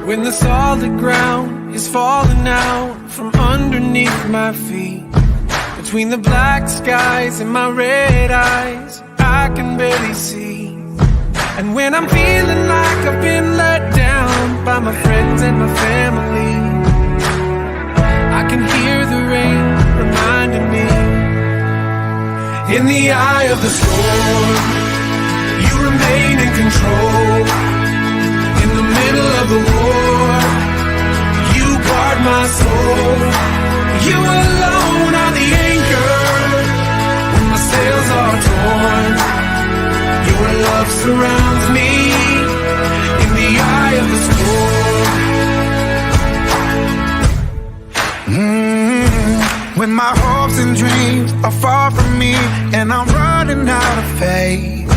When the solid ground is falling out from underneath my feet, between the black skies and my red eyes, I can barely see. And when I'm feeling like I've been let down by my friends and my family, I can hear the rain reminding me. In the eye of the storm, you remain in control. In the middle of the war, you guard my soul. You alone are the anchor when my sails are torn. Your love surrounds me in the eye of the storm. When my hopes and dreams are far from me and I'm running out of faith,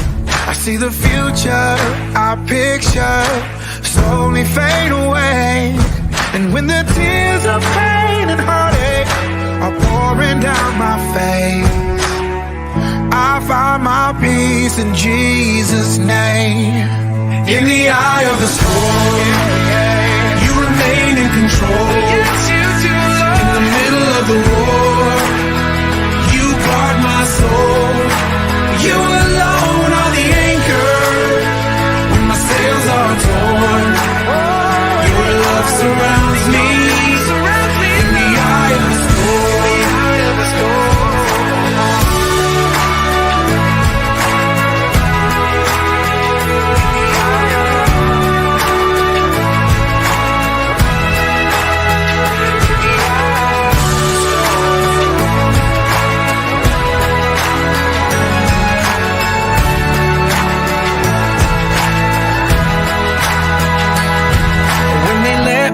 I see the future I picture slowly fade away. And when the tears of pain and heartache are pouring down my face, I find my peace in Jesus' name. In the eye of the storm, you remain in control. In the middle of the war, you guard my soul. You alone are the anchor when my sails are torn. Your love surrounds me in the eye of the storm.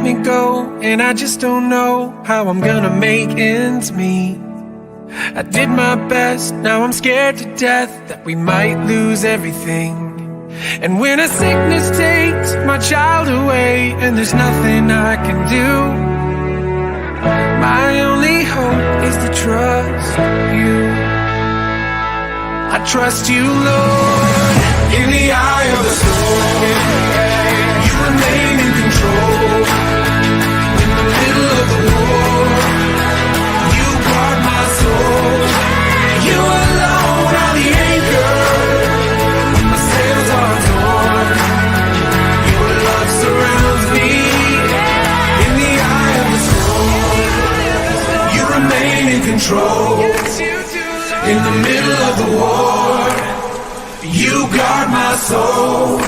Me go, and I just don't know how I'm gonna make ends meet. I did my best, now I'm scared to death that we might lose everything. And when a sickness takes my child away and there's nothing I can do, my only hope is to trust you. I trust you, Lord. In the eye of the storm, you remain in control. In the middle of the war, you guard my soul. You alone are the anchor when my sails are torn. Your love surrounds me in the eye of the storm. You remain in control. In the middle of the war, you guard my soul.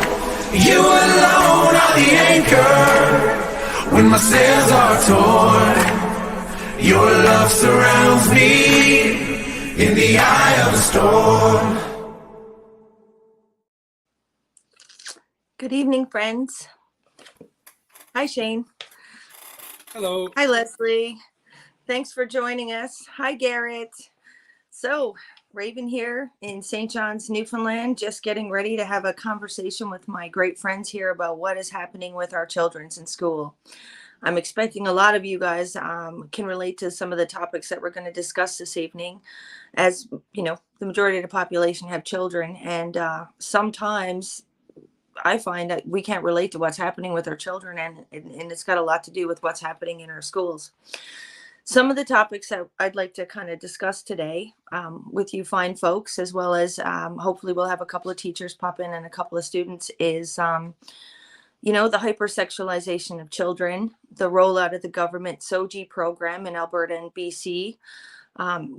You alone are the anchor when my sails are torn. Your love surrounds me in the eye of the storm. Good evening, friends. Hi, Shane. Hello. Hi, Leslie. Thanks for joining us. Hi, Garrett. So, Raven here in St. John's, Newfoundland, just getting ready to have a conversation with my great friends here about what is happening with our children in school. I'm expecting a lot of you guys can relate to some of the topics that we're going to discuss this evening. As you know, the majority of the population have children, and sometimes I find that we can't relate to what's happening with our children, and it's got a lot to do with what's happening in our schools. Some of the topics that I'd like to kind of discuss today with you fine folks, as well as hopefully we'll have a couple of teachers pop in and a couple of students, is, you know, the hypersexualization of children, the rollout of the government SOGI program in Alberta and BC,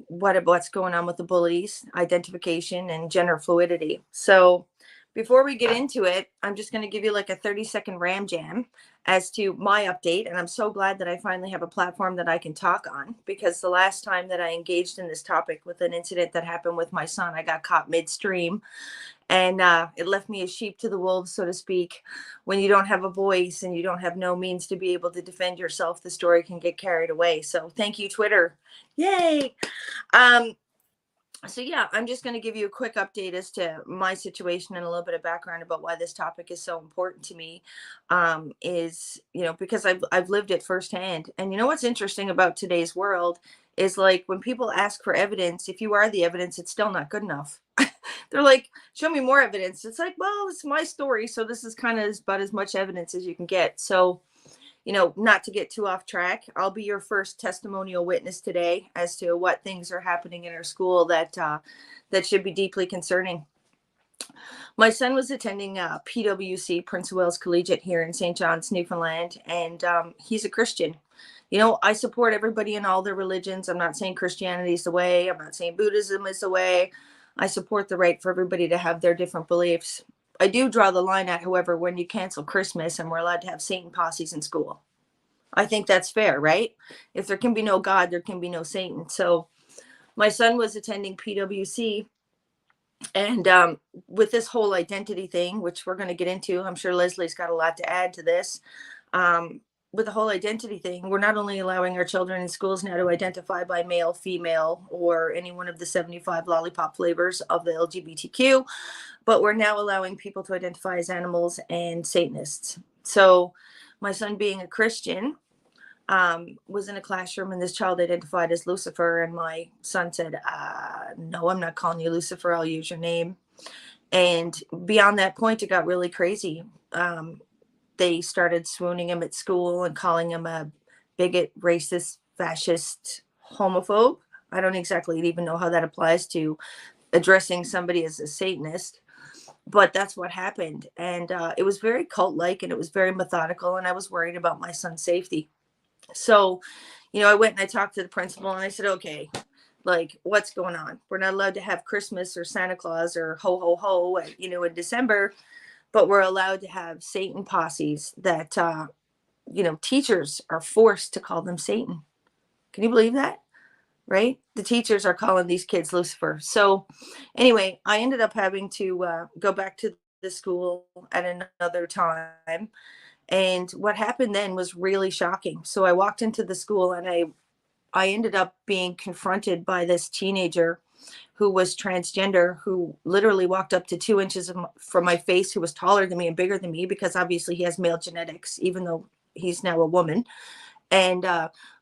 what's going on with the bullies, identification, and gender fluidity. So before we get into it, I'm just going to give you like a 30-second ram jam as to my update. And I'm so glad that I finally have a platform that I can talk on, because the last time that I engaged in this topic with an incident that happened with my son, I got caught midstream, and it left me as sheep to the wolves, so to speak. When you don't have a voice and you don't have no means to be able to defend yourself, the story can get carried away. So thank you, Twitter. Yay. So yeah, I'm just going to give you a quick update as to my situation and a little bit of background about why this topic is so important to me. Is, you know, because I've lived it firsthand. And you know what's interesting about today's world is, like, when people ask for evidence, if you are the evidence, it's still not good enough. They're like, show me more evidence. It's like, well, it's my story, so this is kind of about as much evidence as you can get. So not to get too off track, I'll be your first testimonial witness today as to what things are happening in our school that should be deeply concerning. My son was attending PWC, Prince of Wales Collegiate, here in St. John's, Newfoundland, and he's a Christian. I support everybody in all their religions. I'm not saying Christianity is the way. I'm not saying Buddhism is the way. I support the right for everybody to have their different beliefs. I do draw the line at, however, when you cancel Christmas and we're allowed to have Satan posses in school. I think that's fair, right? If there can be no God, there can be no Satan. So my son was attending PWC, and with this whole identity thing, which we're going to get into, I'm sure Leslie's got a lot to add to this. With the whole identity thing, we're not only allowing our children in schools now to identify by male, female, or any one of the 75 lollipop flavors of the LGBTQ, but we're now allowing people to identify as animals and Satanists. So my son, being a Christian, was in a classroom, and this child identified as Lucifer, and my son said, no, I'm not calling you Lucifer, I'll use your name. And beyond that point, it got really crazy. They started swooning him at school and calling him a bigot, racist, fascist, homophobe. I don't exactly even know how that applies to addressing somebody as a Satanist, but that's what happened. And it was very cult-like, and it was very methodical, and I was worried about my son's safety. So, I went and I talked to the principal, and I said, okay, like, what's going on? We're not allowed to have Christmas or Santa Claus or ho, ho, ho, in December, but we're allowed to have Satan posses that, teachers are forced to call them Satan. Can you believe that? Right? The teachers are calling these kids Lucifer. So anyway, I ended up having to go back to the school at another time. And what happened then was really shocking. So I walked into the school, and I ended up being confronted by this teenager who was transgender, who literally walked up to 2 inches from my face, who was taller than me and bigger than me, because obviously he has male genetics, even though he's now a woman, and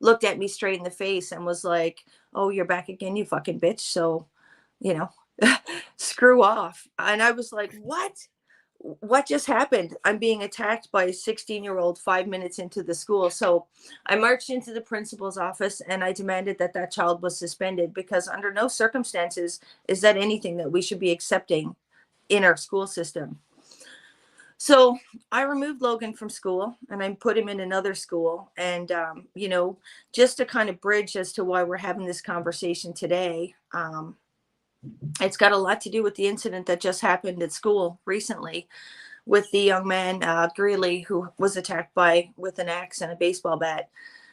looked at me straight in the face and was like, oh, you're back again, you fucking bitch. So, screw off. And I was like, what just happened? I'm being attacked by a 16-year-old 5 minutes into the school. So I marched into the principal's office, and I demanded that child was suspended, because under no circumstances is that anything that we should be accepting in our school system. So I removed Logan from school, and I put him in another school. And, just to kind of bridge as to why we're having this conversation today, it's got a lot to do with the incident that just happened at school recently with the young man, Greeley, who was attacked with an axe and a baseball bat.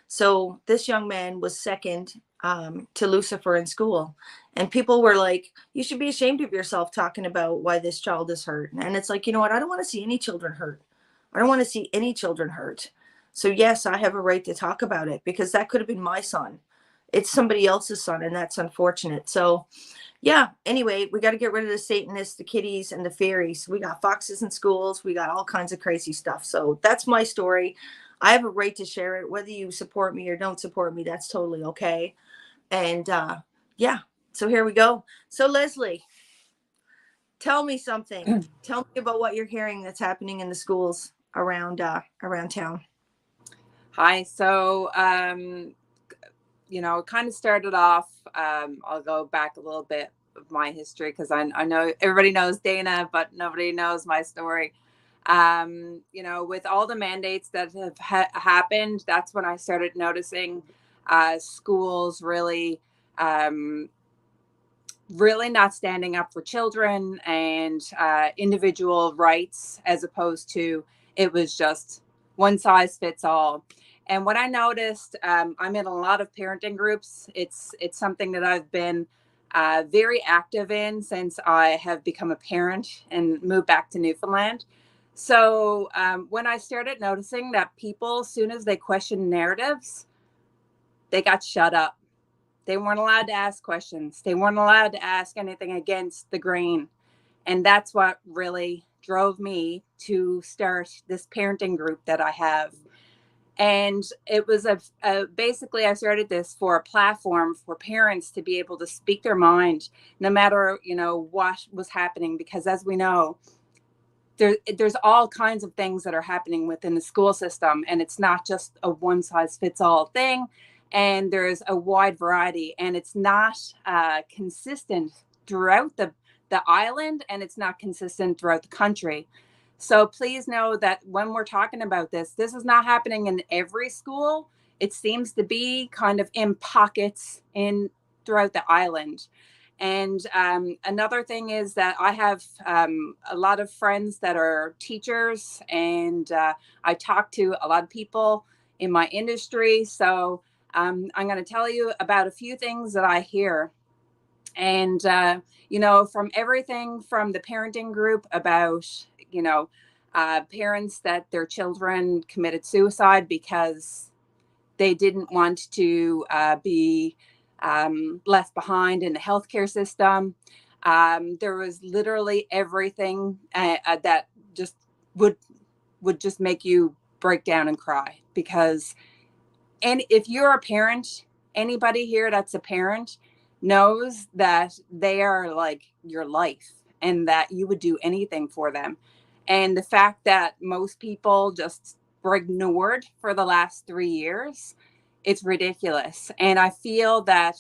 So this young man was second to Lucifer in school. And people were like, you should be ashamed of yourself talking about why this child is hurt. And it's like, you know what? I don't want to see any children hurt. I don't want to see any children hurt. So yes, I have a right to talk about it, because that could have been my son. It's somebody else's son, and that's unfortunate. So yeah, anyway, we got to get rid of the Satanists, the kitties, and the fairies. We got foxes in schools. We got all kinds of crazy stuff. So that's my story. I have a right to share it. Whether you support me or don't support me, that's totally okay. And yeah, so here we go. So Leslie, tell me something. Tell me about what you're hearing that's happening in the schools around town. Hi. So, it kind of started off, I'll go back a little bit of my history, because I know everybody knows Dana, but nobody knows my story. With all the mandates that have happened, that's when I started noticing schools really not standing up for children and individual rights, as opposed to it was just one size fits all. And what I noticed, I'm in a lot of parenting groups. It's something that I've been very active in since I have become a parent and moved back to Newfoundland. So when I started noticing that people, as soon as they questioned narratives, they got shut up. They weren't allowed to ask questions. They weren't allowed to ask anything against the grain. And that's what really drove me to start this parenting group that I have. And it was basically, I started this for a platform for parents to be able to speak their mind, no matter, what was happening. Because as we know, there's all kinds of things that are happening within the school system, and it's not just a one size fits all thing, and there's a wide variety, and it's not consistent throughout the island, and it's not consistent throughout the country. So please know that when we're talking about this is not happening in every school. It seems to be kind of in pockets in throughout the island. And another thing is that I have a lot of friends that are teachers, and I talk to a lot of people in my industry. So I'm going to tell you about a few things that I hear. And, from everything from the parenting group about, parents that their children committed suicide because they didn't want to be left behind in the healthcare system. There was literally everything that just would just make you break down and cry. Because, and if you're a parent, anybody here that's a parent knows that they are like your life and that you would do anything for them. And the fact that most people just were ignored for the last 3 years, it's ridiculous. And I feel that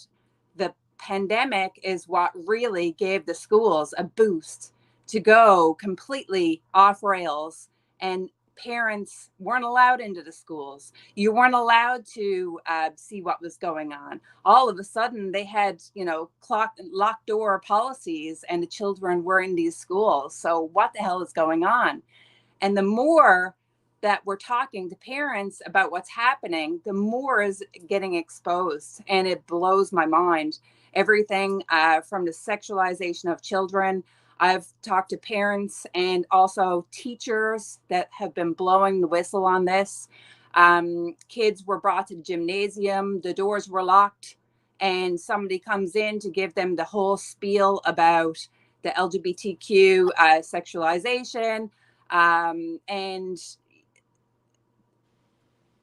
the pandemic is what really gave the schools a boost to go completely off rails, and parents weren't allowed into the schools. You weren't allowed to see what was going on. All of a sudden, they had, locked door policies, and the children were in these schools. So what the hell is going on? And the more that we're talking to parents about what's happening, the more is getting exposed. And it blows my mind. Everything from the sexualization of children. I've talked to parents and also teachers that have been blowing the whistle on this. Kids were brought to the gymnasium, the doors were locked, and somebody comes in to give them the whole spiel about the LGBTQ sexualization. And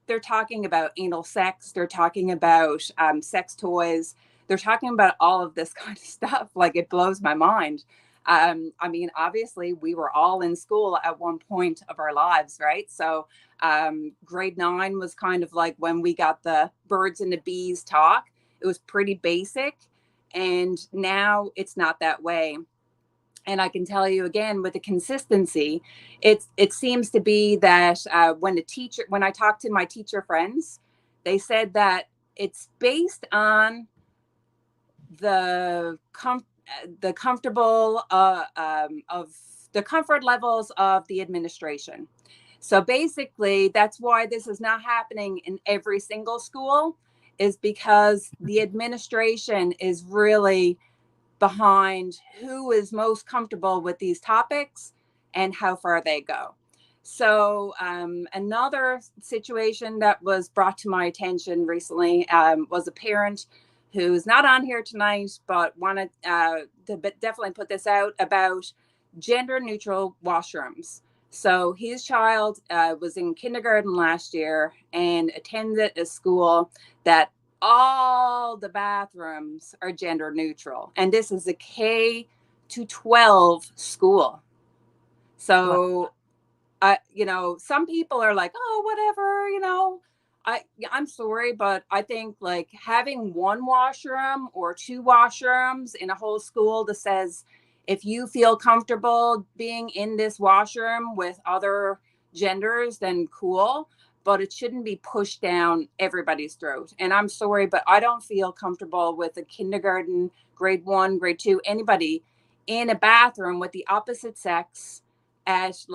they're talking about anal sex. They're talking about sex toys. They're talking about all of this kind of stuff. Like, it blows my mind. Obviously, we were all in school at one point of our lives, right? So grade 9 was kind of like when we got the birds and the bees talk. It was pretty basic. And now it's not that way. And I can tell you again, with the consistency, it seems to be that when I talk to my teacher friends, they said that it's based on the comfortable of the comfort levels of the administration. So basically, that's why this is not happening in every single school, is because the administration is really behind who is most comfortable with these topics and how far they go. So another situation that was brought to my attention recently was a parent who's not on here tonight, but wanted to definitely put this out about gender neutral washrooms. So his child was in kindergarten last year and attended a school that all the bathrooms are gender neutral. And this is a K to 12 school. So, some people are like, oh, whatever, I'm sorry, but I think like having one washroom or two washrooms in a whole school that says, if you feel comfortable being in this washroom with other genders, then cool. But it shouldn't be pushed down everybody's throat. And I'm sorry, but I don't feel comfortable with a kindergarten, grade 1, grade 2, anybody in a bathroom with the opposite sex as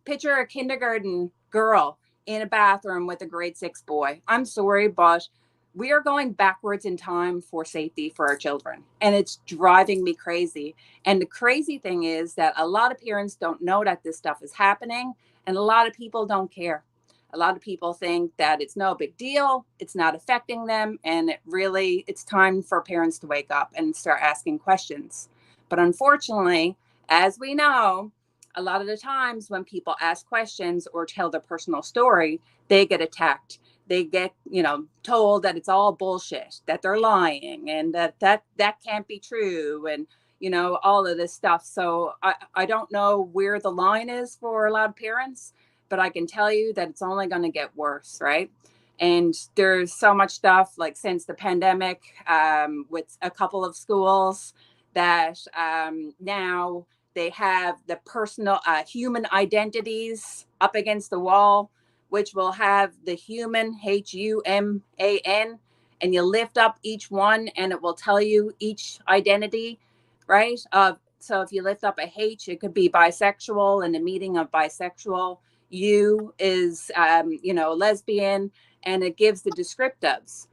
picture a kindergarten girl in a bathroom with a grade 6 boy. I'm sorry, but we are going backwards in time for safety for our children. And it's driving me crazy. And the crazy thing is that a lot of parents don't know that this stuff is happening. And a lot of people don't care. A lot of people think that it's no big deal. It's not affecting them. And it's time for parents to wake up and start asking questions. But unfortunately, as we know, a lot of the times when people ask questions or tell their personal story, they get attacked. They get, told that it's all bullshit, that they're lying, and that can't be true. And, all of this stuff. So I don't know where the line is for a lot of parents, but I can tell you that it's only going to get worse, right? And there's so much stuff like since the pandemic with a couple of schools that now they have the personal human identities up against the wall, which will have the human, HUMAN, and you lift up each one and it will tell you each identity, right? So if you lift up a H, it could be bisexual and the meaning of bisexual. U is, lesbian, and it gives the descriptives.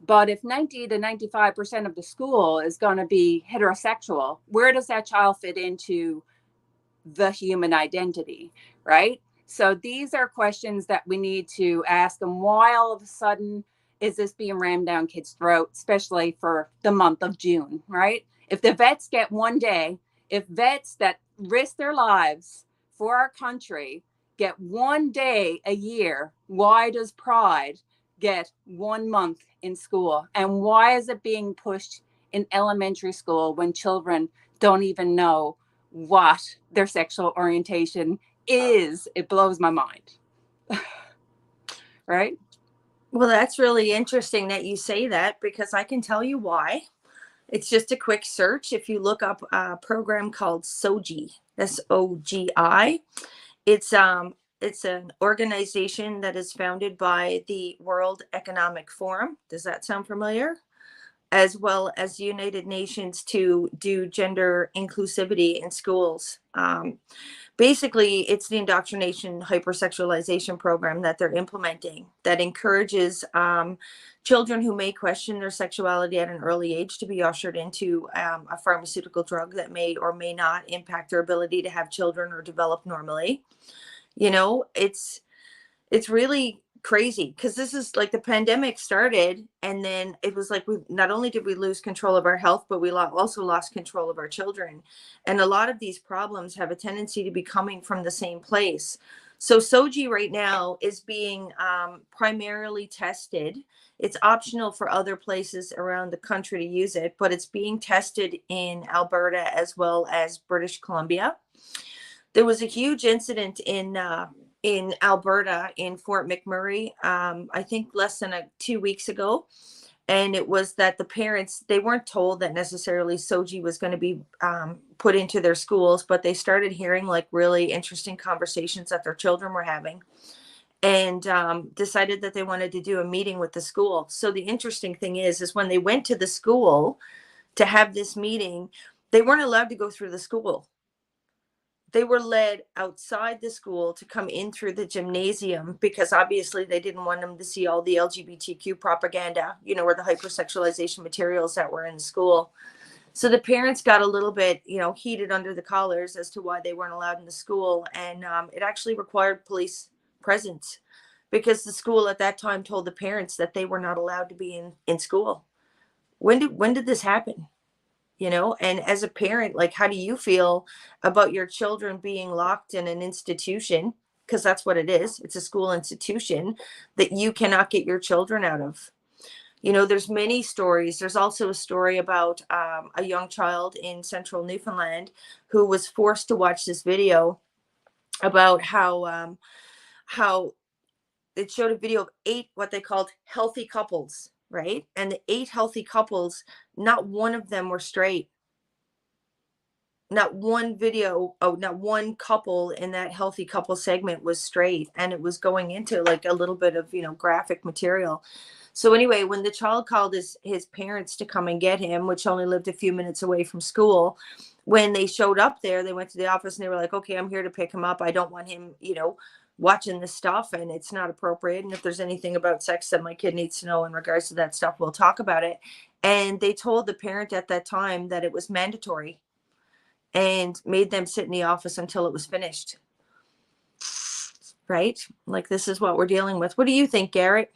But if 90 to 95% of the school is going to be heterosexual, where does that child fit into the human identity, right? So these are questions that we need to ask them. Why all of a sudden is this being rammed down kids' throat, especially for the month of June, right? If the vets get one day, if vets that risk their lives for our country get one day a year, why does Pride get 1 month in school? And why is it being pushed in elementary school when children don't even know what their sexual orientation is? It blows my mind. Right? Well, that's really interesting that you say that, because I can tell you why. It's just a quick search. If you look up a program called SOGI, SOGI, it's an organization that is founded by the World Economic Forum. Does that sound familiar? As well as United Nations to do gender inclusivity in schools. Basically, it's the indoctrination hypersexualization program that they're implementing that encourages children who may question their sexuality at an early age to be ushered into a pharmaceutical drug that may or may not impact their ability to have children or develop normally. It's really crazy, because this is like the pandemic started, and then it was like we not only did we lose control of our health, but we also lost control of our children. And a lot of these problems have a tendency to be coming from the same place. So SOGI right now is being primarily tested. It's optional for other places around the country to use it, but it's being tested in Alberta as well as British Columbia. There was a huge incident in Alberta in Fort McMurray, I think less than 2 weeks ago. And it was that the parents, they weren't told that necessarily SOGI was going to be put into their schools, but they started hearing like really interesting conversations that their children were having, and decided that they wanted to do a meeting with the school. So the interesting thing is when they went to the school to have this meeting, they weren't allowed to go through the school. They were led outside the school to come in through the gymnasium, because obviously they didn't want them to see all the LGBTQ propaganda, or the hypersexualization materials that were in the school. So the parents got a little bit, heated under the collars as to why they weren't allowed in the school. And it actually required police presence, because the school at that time told the parents that they were not allowed to be in school. When did this happen? And as a parent, like, how do you feel about your children being locked in an institution? Because that's what it is. It's a school institution that you cannot get your children out of. There's many stories. There's also a story about a young child in central Newfoundland who was forced to watch this video about how it showed a video of 8 what they called healthy couples, right? And the 8 healthy couples, not one of them were straight. Not one not one couple in that healthy couple segment was straight. And it was going into like a little bit of, graphic material. So anyway, when the child called his parents to come and get him, which only lived a few minutes away from school, when they showed up there, they went to the office and they were like, okay, I'm here to pick him up. I don't want him, watching this stuff, and it's not appropriate. And if there's anything about sex that my kid needs to know in regards to that stuff, we'll talk about it. And they told the parent at that time that it was mandatory, and made them sit in the office until it was finished. Right? Like, this is what we're dealing with. What do you think, Garrett?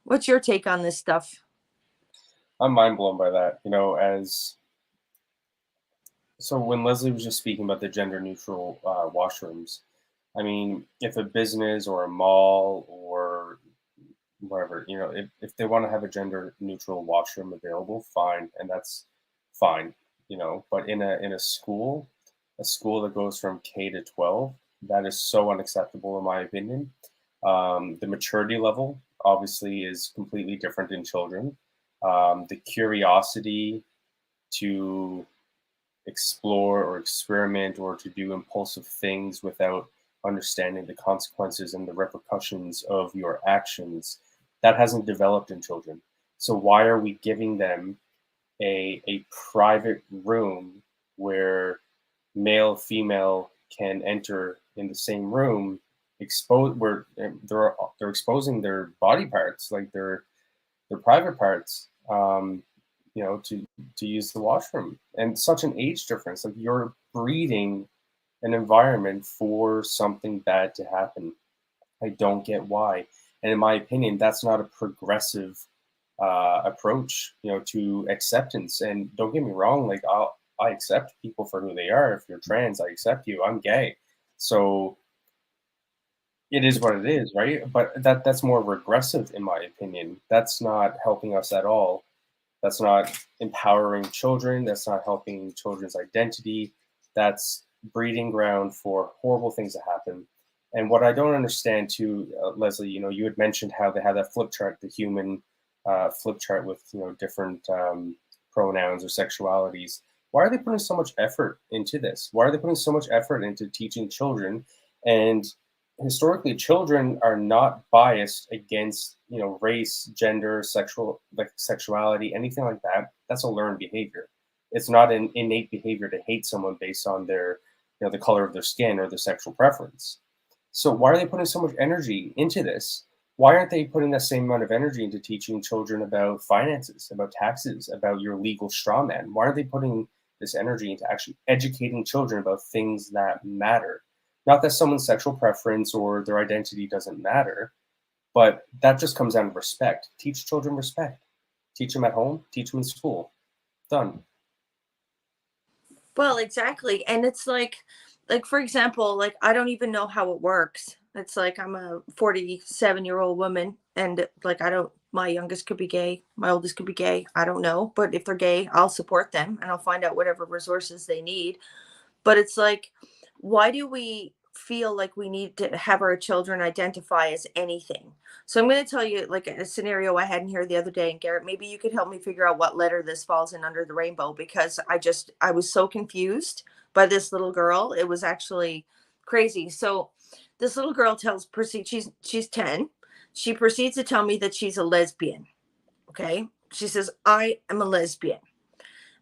What's your take on this stuff? I'm mind blown by that. So when Leslie was just speaking about the gender neutral washrooms, I mean, if a business or a mall or whatever, if they want to have a gender neutral washroom available, fine. And that's fine. But in a school, a school that goes from K to 12, that is so unacceptable in my opinion. The maturity level obviously is completely different in children. The curiosity to explore or experiment or to do impulsive things without understanding the consequences and the repercussions of your actions, that hasn't developed in children. So why are we giving them a private room where male female can enter in the same room, expose where they're exposing their body parts, like their private parts, to use the washroom, and such an age difference, like you're breeding an environment for something bad to happen. I don't get why. And in my opinion, that's not a progressive approach, to acceptance. And don't get me wrong, like I accept people for who they are. If you're trans, I accept you. I'm gay, so it is what it is, right? But that's more regressive, in my opinion. That's not helping us at all. That's not empowering children. That's not helping children's identity. That's breeding ground for horrible things to happen. And what I don't understand too, Leslie, you had mentioned how they have that flip chart, the human flip chart with different pronouns or sexualities. Why are they putting so much effort into this? Why are they putting so much effort into teaching children? And historically, children are not biased against race, gender, sexuality, anything like that. That's a learned behavior. It's not an innate behavior to hate someone based on their the color of their skin or their sexual preference. So why are they putting so much energy into this? Why aren't they putting that same amount of energy into teaching children about finances, about taxes, about your legal straw man? Why aren't they putting this energy into actually educating children about things that matter? Not that someone's sexual preference or their identity doesn't matter, but that just comes down to respect. Teach children respect. Teach them at home, teach them in school. Done. Well, exactly. And it's like for example, like I don't even know how it works. It's like I'm a 47-year-old woman and like I don't my youngest could be gay, my oldest could be gay. I don't know, but if they're gay, I'll support them and I'll find out whatever resources they need. But it's like, why do we feel like we need to have our children identify as anything? So I'm going to tell you like a scenario I had in here the other day. And Garrett, maybe you could help me figure out what letter this falls in under the rainbow, because I was so confused by this little girl. It was actually crazy. So this little girl she's 10. She proceeds to tell me that she's a lesbian. Okay. She says, I am a lesbian.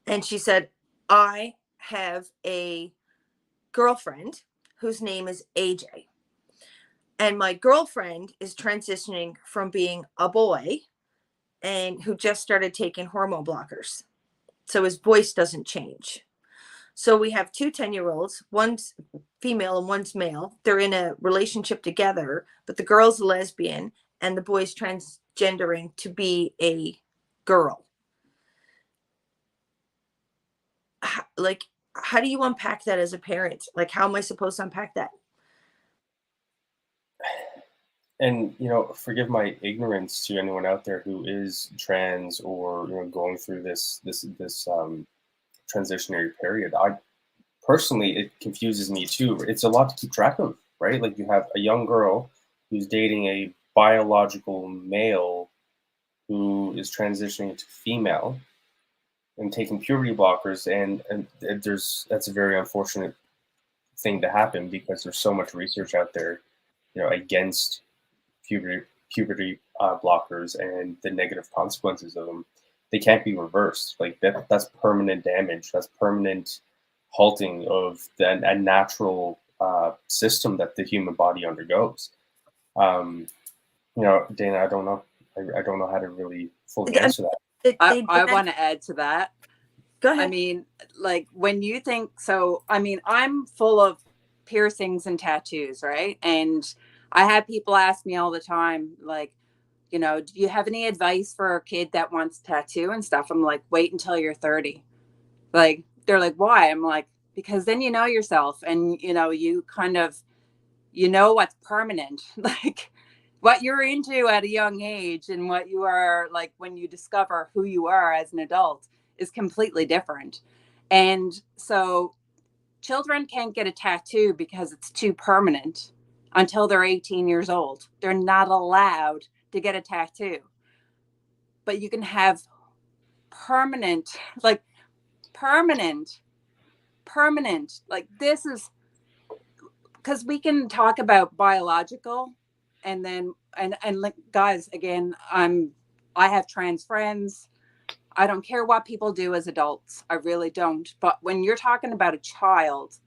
And she said, I have a girlfriend whose name is AJ. And my girlfriend is transitioning from being a boy and who just started taking hormone blockers. So his voice doesn't change. So we have two 10-year-olds, one's female and one's male. They're in a relationship together, but the girl's a lesbian and the boy's transgendering to be a girl. Like, how do you unpack that as a parent? Like, how am I supposed to unpack that? And forgive my ignorance to anyone out there who is trans or going through this transitionary period. I personally, it confuses me too. It's a lot to keep track of, right? Like you have a young girl who's dating a biological male who is transitioning to female and taking puberty blockers, and that's a very unfortunate thing to happen because there's so much research out there, against puberty blockers and the negative consequences of them. They can't be reversed. Like that's permanent damage. That's permanent halting of a natural system that the human body undergoes. Dana, I don't know. I don't know how to really fully answer that. I want to add to that. Go ahead. I mean, like when you think so, I mean, I'm full of piercings and tattoos, right? And I have people ask me all the time, like, do you have any advice for a kid that wants a tattoo and stuff? I'm like, wait until you're 30. Like, they're like, why? I'm like, because then you know yourself and, you kind of, what's permanent, like what you're into at a young age and what you are like when you discover who you are as an adult is completely different. And so children can't get a tattoo because it's too permanent until they're 18 years old. They're not allowed to get a tattoo. But you can have permanent, like permanent, like this is because we can talk about biological and then, and like, guys, again, I have trans friends. I don't care what people do as adults. I really don't. But when you're talking about a child,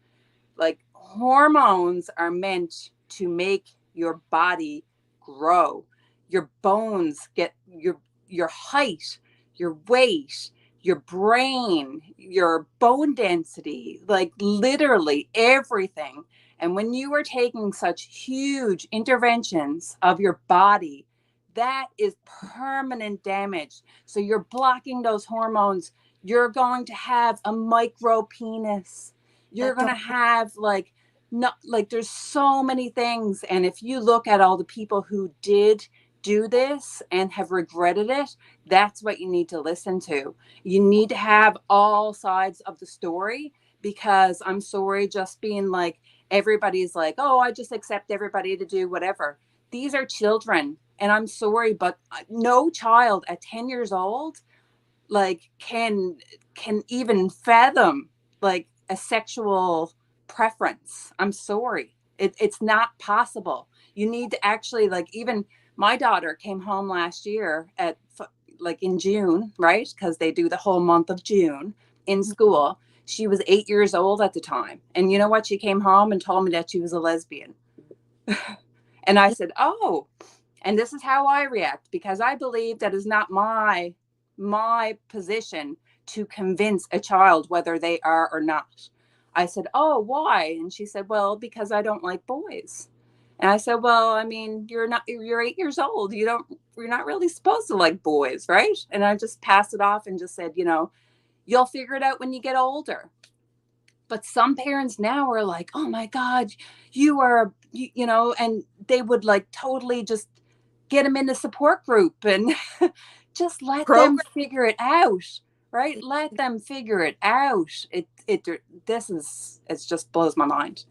like hormones are meant to make your body grow. Your bones get your height, your weight, your brain, your bone density, like literally everything. And when you are taking such huge interventions of your body, that is permanent damage. So you're blocking those hormones. You're going to have a micro penis. You're going to have like, not like there's so many things. And if you look at all the people who did do this and have regretted it, that's what you need to listen to. You need to have all sides of the story, because I'm sorry, just being like, everybody's like, oh, I just accept everybody to do whatever. These are children. And I'm sorry, but no child at 10 years old, like can even fathom like a sexual preference. I'm sorry. It's not possible. You need to actually, like, even my daughter came home last year at like in June, right? Because they do the whole month of June in school. She was 8 years old at the time. And you know what? She came home and told me that she was a lesbian. And I said, oh, and this is how I react, because I believe that is not my position to convince a child whether they are or not. I said, oh, why? And she said, well, because I don't like boys. And I said, well, I mean, you're 8 years old. You're not really supposed to like boys, right? And I just passed it off and just said, you'll figure it out when you get older. But some parents now are like, oh my God, you are, and they would like totally just get them in the support group and just let them figure it out, right? Let them figure it out. It just blows my mind.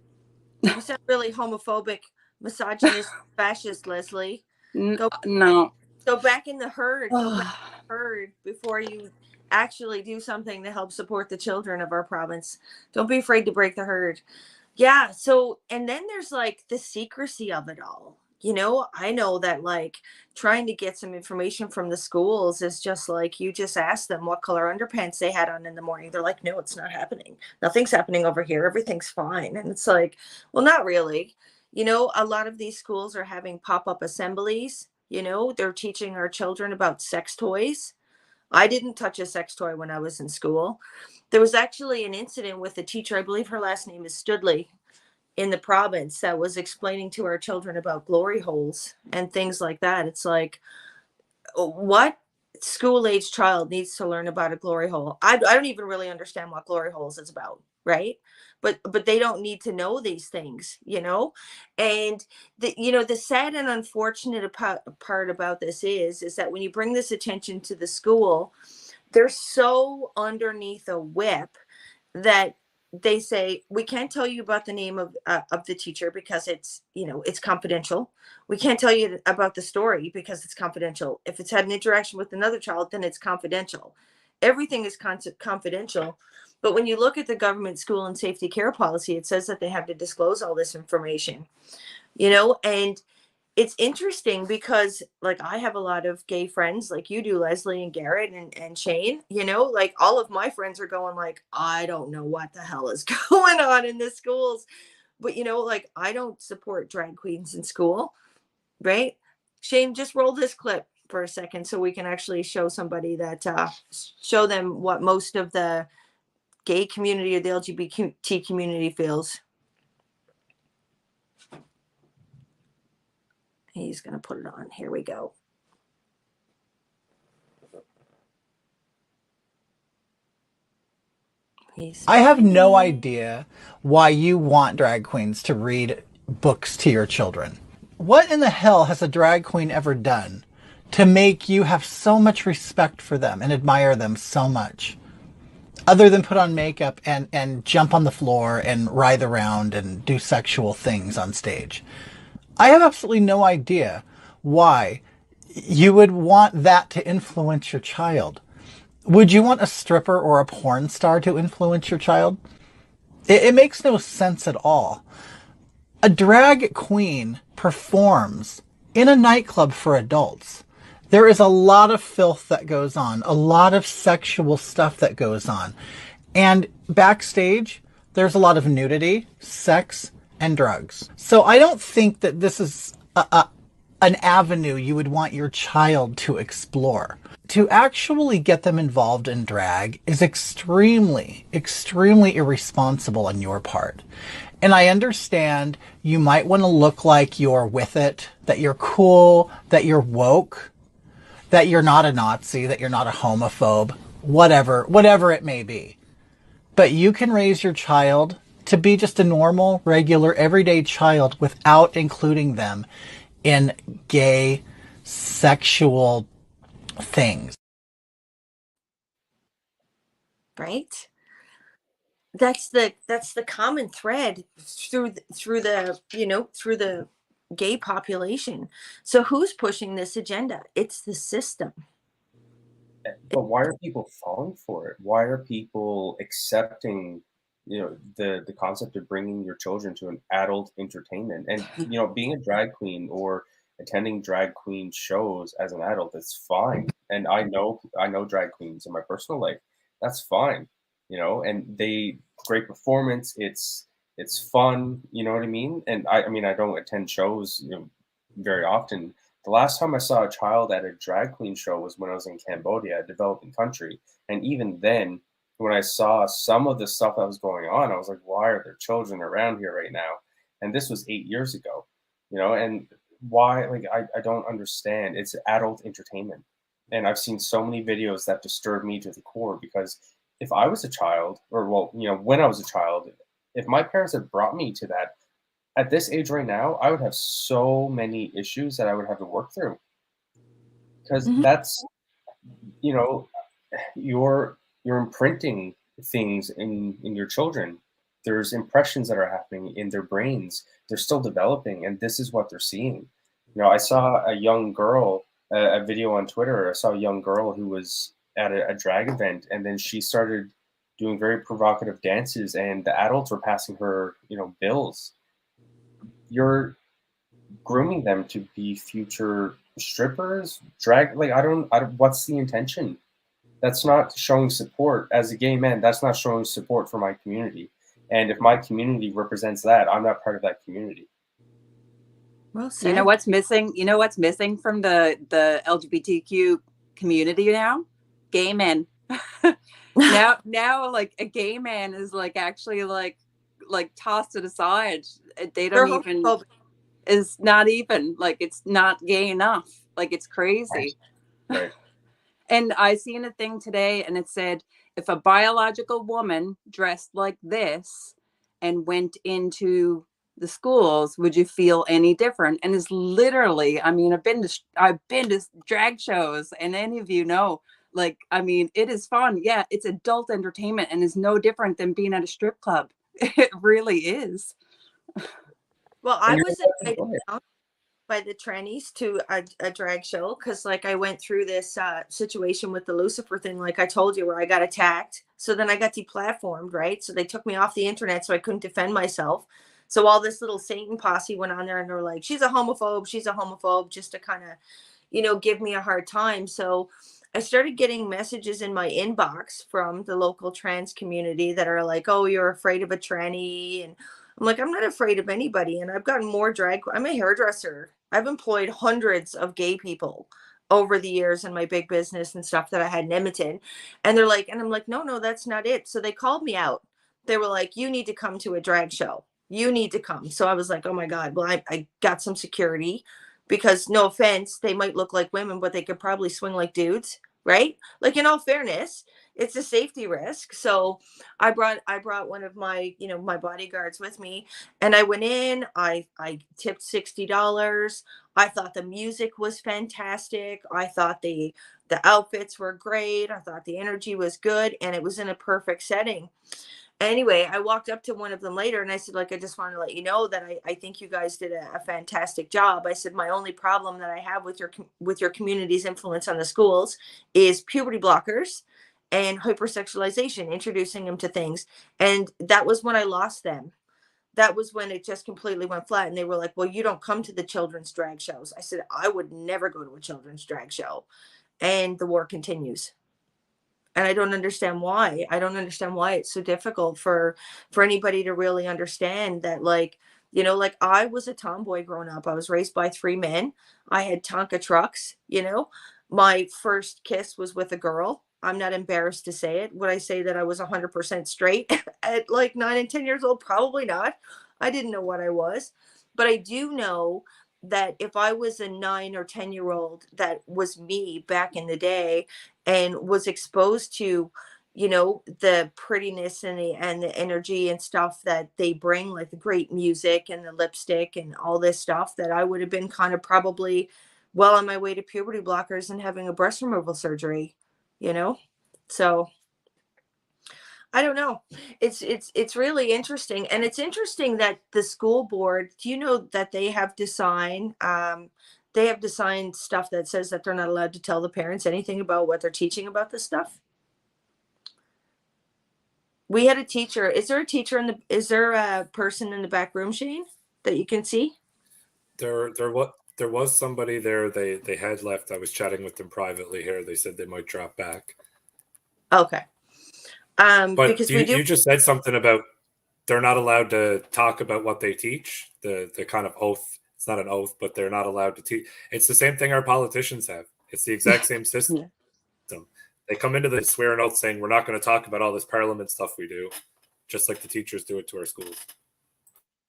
You sound really homophobic, misogynist, fascist, Leslie. No. Go back in the herd. Go back in the herd before you actually do something to help support the children of our province. Don't be afraid to break the herd. Yeah. So, and then there's like the secrecy of it all. I know that like trying to get some information from the schools is just like, you just ask them what color underpants they had on in the morning. They're like, no, it's not happening. Nothing's happening over here. Everything's fine. And it's like, well, not really. A lot of these schools are having pop-up assemblies. They're teaching our children about sex toys. I didn't touch a sex toy when I was in school. There was actually an incident with a teacher, I believe her last name is Studley, in the province, that was explaining to our children about glory holes and things like that. It's like, what school-age child needs to learn about a glory hole? I don't even really understand what glory holes is about, right? But they don't need to know these things, and the sad and unfortunate part about this is that when you bring this attention to the school, they're so underneath a whip that they say, we can't tell you about the name of the teacher because it's confidential. We can't tell you about the story because it's confidential. If it's had an interaction with another child, then it's confidential. Everything is confidential. But when you look at the government school and safety care policy, it says that they have to disclose all this information, and it's interesting because like I have a lot of gay friends like you do, Leslie and Garrett and Shane, like all of my friends are going like, I don't know what the hell is going on in the schools. But like I don't support drag queens in school, right? Shane, just roll this clip for a second so we can actually show somebody that show them what most of the gay community or the LGBT community feels. He's going to put it on. Here we go. I have no idea why you want drag queens to read books to your children. What in the hell has a drag queen ever done to make you have so much respect for them and admire them so much? other than put on makeup and jump on the floor and writhe around and do sexual things on stage. I have absolutely no idea why you would want that to influence your child. Would you want a stripper or a porn star to influence your child? It makes no sense at all. A drag queen performs in a nightclub for adults. There is a lot of filth that goes on, a lot of sexual stuff that goes on. And backstage, there's a lot of nudity, sex, and drugs. So I don't think that this is an avenue you would want your child to explore. To actually get them involved in drag is extremely, extremely irresponsible on your part. And I understand you might want to look like you're with it, that you're cool, that you're woke, that you're not a Nazi, that you're not a homophobe, whatever it may be. But you can raise your child to be just a normal, regular, everyday child without including them in gay, sexual things. Right? That's the common thread through the gay population. So who's pushing this agenda? It's the system. But why are people falling for it? Why are people accepting, the concept of bringing your children to an adult entertainment? And being a drag queen or attending drag queen shows as an adult, that's fine. And I know drag queens in my personal life. That's fine, and they great performance. It's fun, you know what I mean? And I mean I don't attend shows, very often. The last time I saw a child at a drag queen show was when I was in Cambodia, a developing country. And even then, when I saw some of the stuff that was going on, I was like, why are there children around here right now? And this was 8 years ago, and why, like, I don't understand. It's adult entertainment. And I've seen so many videos that disturb me to the core, because if I was a child, or when I was a child, if my parents had brought me to that, at this age right now, I would have so many issues that I would have to work through. Because that's, you're imprinting things in your children. There's impressions that are happening in their brains. They're still developing, and this is what they're seeing. I saw a young girl, a video on Twitter. I saw a young girl who was at a drag event, and then she started doing very provocative dances, and the adults were passing her, bills. You're grooming them to be future strippers, drag. Like, I don't. What's the intention? That's not showing support. As a gay man, that's not showing support for my community. And if my community represents that, I'm not part of that community. Well said. You know what's missing? You know what's missing from the LGBTQ community now? Gay men. now, like, a gay man is like actually like tossed it aside. They don't even. Is not even like, it's not gay enough. Like, it's crazy. Right. And I seen a thing today, and it said, if a biological woman dressed like this and went into the schools, would you feel any different? And it's literally, I mean, I've been to drag shows, and any of you know, like, I mean, it is fun. Yeah, it's adult entertainment, and is no different than being at a strip club. It really is. Well, I was invited down by the trannies to a drag show because, like, I went through this situation with the Lucifer thing, like I told you, where I got attacked. So then I got deplatformed, right? So they took me off the internet, so I couldn't defend myself. So all this little Satan posse went on there, and they're like, she's a homophobe, just to kind of, give me a hard time. So I started getting messages in my inbox from the local trans community that are like, oh, you're afraid of a tranny. And I'm like, I'm not afraid of anybody. And I've gotten more drag. I'm a hairdresser. I've employed hundreds of gay people over the years in my big business and stuff that I had in Edmonton. And they're like, and I'm like, no, that's not it. So they called me out. They were like, you need to come to a drag show. You need to come. So I was like, oh my God. Well, I got some security, because, no offense, they might look like women, but they could probably swing like dudes. Right? Like, in all fairness, it's a safety risk. So I brought one of my, my bodyguards with me, and I went in, I tipped $60. I thought the music was fantastic. I thought the The outfits were great. I thought the energy was good, and it was in a perfect setting. Anyway, I walked up to one of them later and I said, like, I just want to let you know that I think you guys did a fantastic job. I said, my only problem that I have with your community's influence on the schools is puberty blockers and hypersexualization, introducing them to things. And that was when I lost them. That was when it just completely went flat. And they were like, well, you don't come to the children's drag shows. I said, I would never go to a children's drag show. And the war continues. And I don't understand why. I don't understand why it's so difficult for anybody to really understand that, like, you know, like, I was a tomboy growing up. I was raised by 3 men. I had Tonka trucks, you know. My first kiss was with a girl. I'm not embarrassed to say it. Would I say that I was 100% straight at like 9 and 10 years old? Probably not. I didn't know what I was. But I do know that if I was a 9 or 10-year-old that was me back in the day and was exposed to, you know, the prettiness and the energy and stuff that they bring, like the great music and the lipstick and all this stuff, that I would have been kind of probably well on my way to puberty blockers and having a breast removal surgery, you know. So I don't know. It's really interesting, and it's interesting that the school board. Do you know that they have designed stuff that says that they're not allowed to tell the parents anything about what they're teaching about this stuff? We had a teacher. Is there a teacher is there a person in the back room, Shane, that you can see? There was somebody there. They had left. I was chatting with them privately here. They said they might drop back. Okay. But Because we do. you just said something about they're not allowed to talk about what they teach. The kind of oath. It's not an oath, but they're not allowed to teach. It's the same thing our politicians have. It's the exact same system. Yeah. They come into the swear an oath saying we're not going to talk about all this parliament stuff we do, just like the teachers do it to our schools.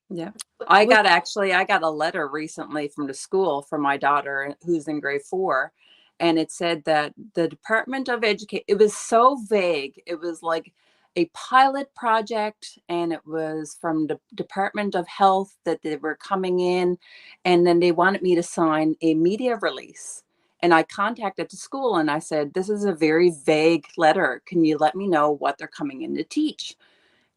Yeah. I got a letter recently from the school from my daughter who's in grade 4. And it said that the Department of Education, it was so vague. It was like a pilot project, and it was from the Department of Health that they were coming in. And then they wanted me to sign a media release. And I contacted the school and I said, this is a very vague letter. Can you let me know what they're coming in to teach?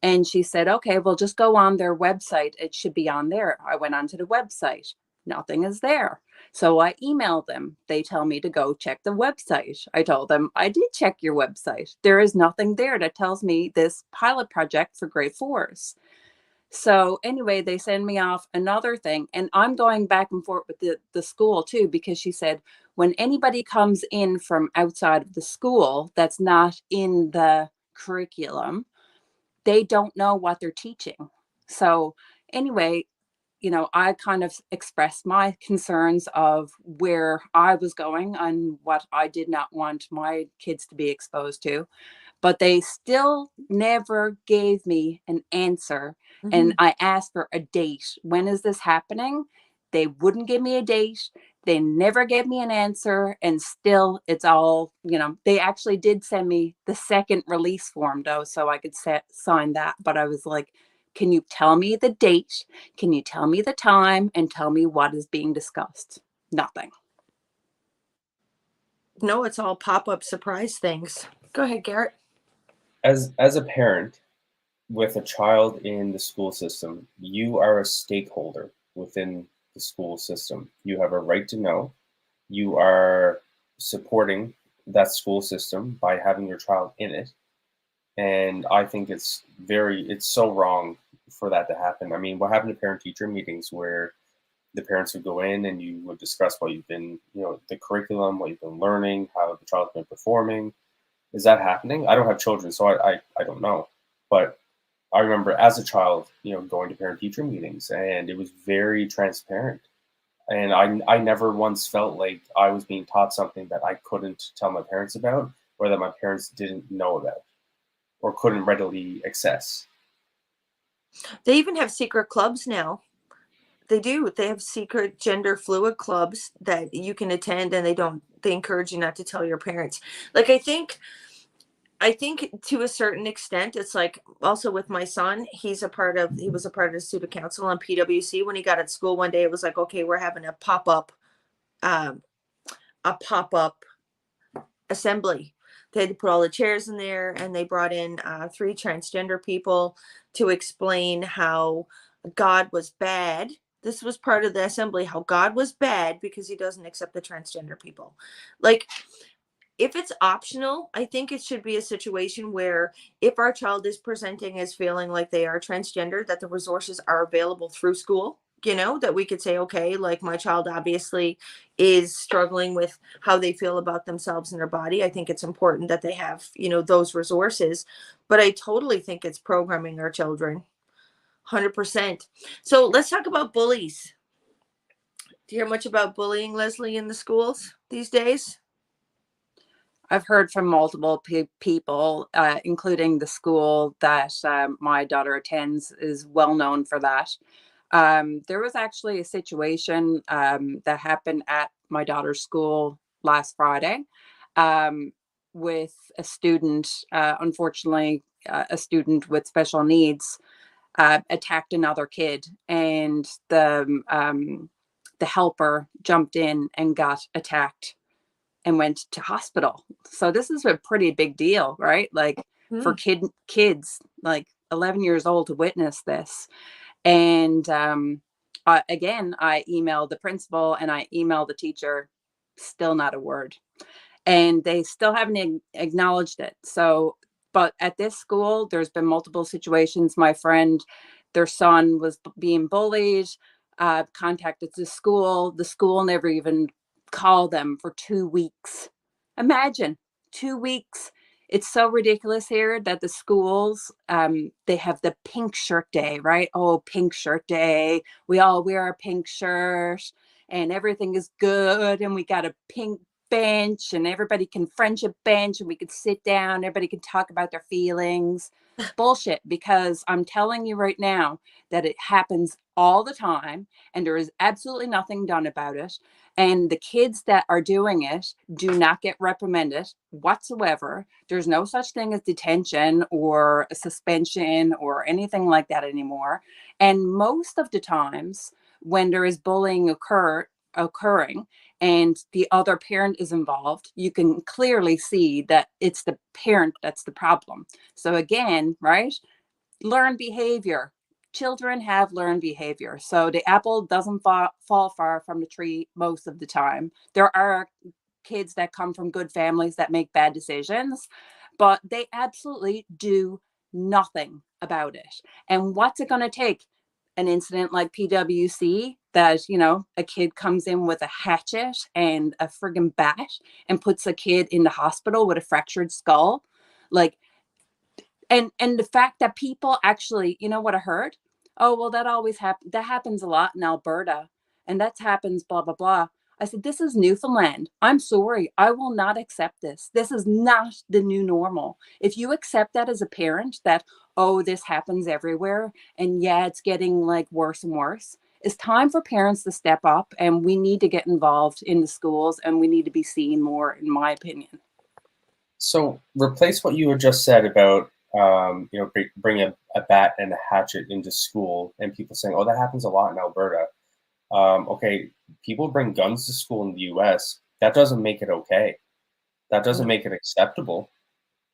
And she said, okay, well, just go on their website. It should be on there. I went onto the website. Nothing is there. So I emailed them. They tell me to go check the website. I told them, I did check your website. There is nothing there that tells me this pilot project for grade 4s. So anyway, they send me off another thing. And I'm going back and forth with the school too, because she said, when anybody comes in from outside of the school that's not in the curriculum, they don't know what they're teaching. So anyway, you know, I kind of expressed my concerns of where I was going and what I did not want my kids to be exposed to, but they still never gave me an answer. Mhm. And I asked for a date. When is this happening? They wouldn't give me a date. They never gave me an answer. And still, it's all, you know, they actually did send me the second release form, though, so I could sign that. But I was like, can you tell me the date? Can you tell me the time and tell me what is being discussed? Nothing. No, it's all pop-up surprise things. Go ahead, Garrett. As a parent with a child in the school system, you are a stakeholder within the school system. You have a right to know. You are supporting that school system by having your child in it. And I think it's so wrong for that to happen. I mean, what happened to parent-teacher meetings where the parents would go in and you would discuss what you've been, you know, the curriculum, what you've been learning, how the child's been performing. Is that happening? I don't have children, so I don't know. But I remember as a child, you know, going to parent-teacher meetings, and it was very transparent. And I never once felt like I was being taught something that I couldn't tell my parents about, or that my parents didn't know about, or couldn't readily access. They even have secret clubs now. They do. They have secret gender fluid clubs that you can attend, and they encourage you not to tell your parents. Like, I think to a certain extent, it's like also with my son, he was a part of the student council on PWC. When he got at school one day, it was like, okay, we're having a pop-up assembly. They had to put all the chairs in there, and they brought in 3 transgender people to explain how God was bad. This was part of the assembly, how God was bad because he doesn't accept the transgender people. Like, if it's optional, I think it should be a situation where if our child is presenting as feeling like they are transgender, that the resources are available through school, that we could say, okay, like my child obviously is struggling with how they feel about themselves and their body. I think it's important that they have, those resources, but I totally think it's programming our children. 100%. So let's talk about bullies. Do you hear much about bullying, Leslie, in the schools these days? I've heard from multiple people, including the school that my daughter attends is well known for that. There was actually a situation that happened at my daughter's school last Friday with a student, unfortunately, a student with special needs attacked another kid, and the helper jumped in and got attacked and went to hospital. So this is a pretty big deal, right? Like for kids like 11 years old to witness this. And again, I emailed the principal and I emailed the teacher, still not a word. And they still haven't acknowledged it. So, but at this school, there's been multiple situations. My friend, their son was being bullied, contacted the school. The school never even called them for 2 weeks. Imagine 2 weeks. It's so ridiculous here that the schools, they have the pink shirt day, right? Oh, pink shirt day. We all wear a pink shirt and everything is good. And we got a pink bench and everybody can friendship bench and we could sit down. Everybody can talk about their feelings. Bullshit, because I'm telling you right now that it happens all the time and there is absolutely nothing done about it. And the kids that are doing it do not get reprimanded whatsoever. There's no such thing as detention or a suspension or anything like that anymore. And most of the times when there is bullying occurring and the other parent is involved, you can clearly see that it's the parent that's the problem. So again, right? Learned behavior. Children have learned behavior. So the apple doesn't fall far from the tree most of the time. There are kids that come from good families that make bad decisions, but they absolutely do nothing about it. And what's it going to take? An incident like PWC that, a kid comes in with a hatchet and a friggin' bat and puts a kid in the hospital with a fractured skull. Like, and the fact that people actually, what I heard? Oh, well, that always happens. That happens a lot in Alberta. And that happens, blah, blah, blah. I said, this is Newfoundland. I'm sorry. I will not accept this. This is not the new normal. If you accept that as a parent, that, oh, this happens everywhere, and yeah, it's getting like worse and worse, it's time for parents to step up, and we need to get involved in the schools, and we need to be seen more, in my opinion. So replace what you had just said about bring a bat and a hatchet into school, and people saying, "Oh, that happens a lot in Alberta." Okay, people bring guns to school in the U.S. That doesn't make it okay. That doesn't make it acceptable.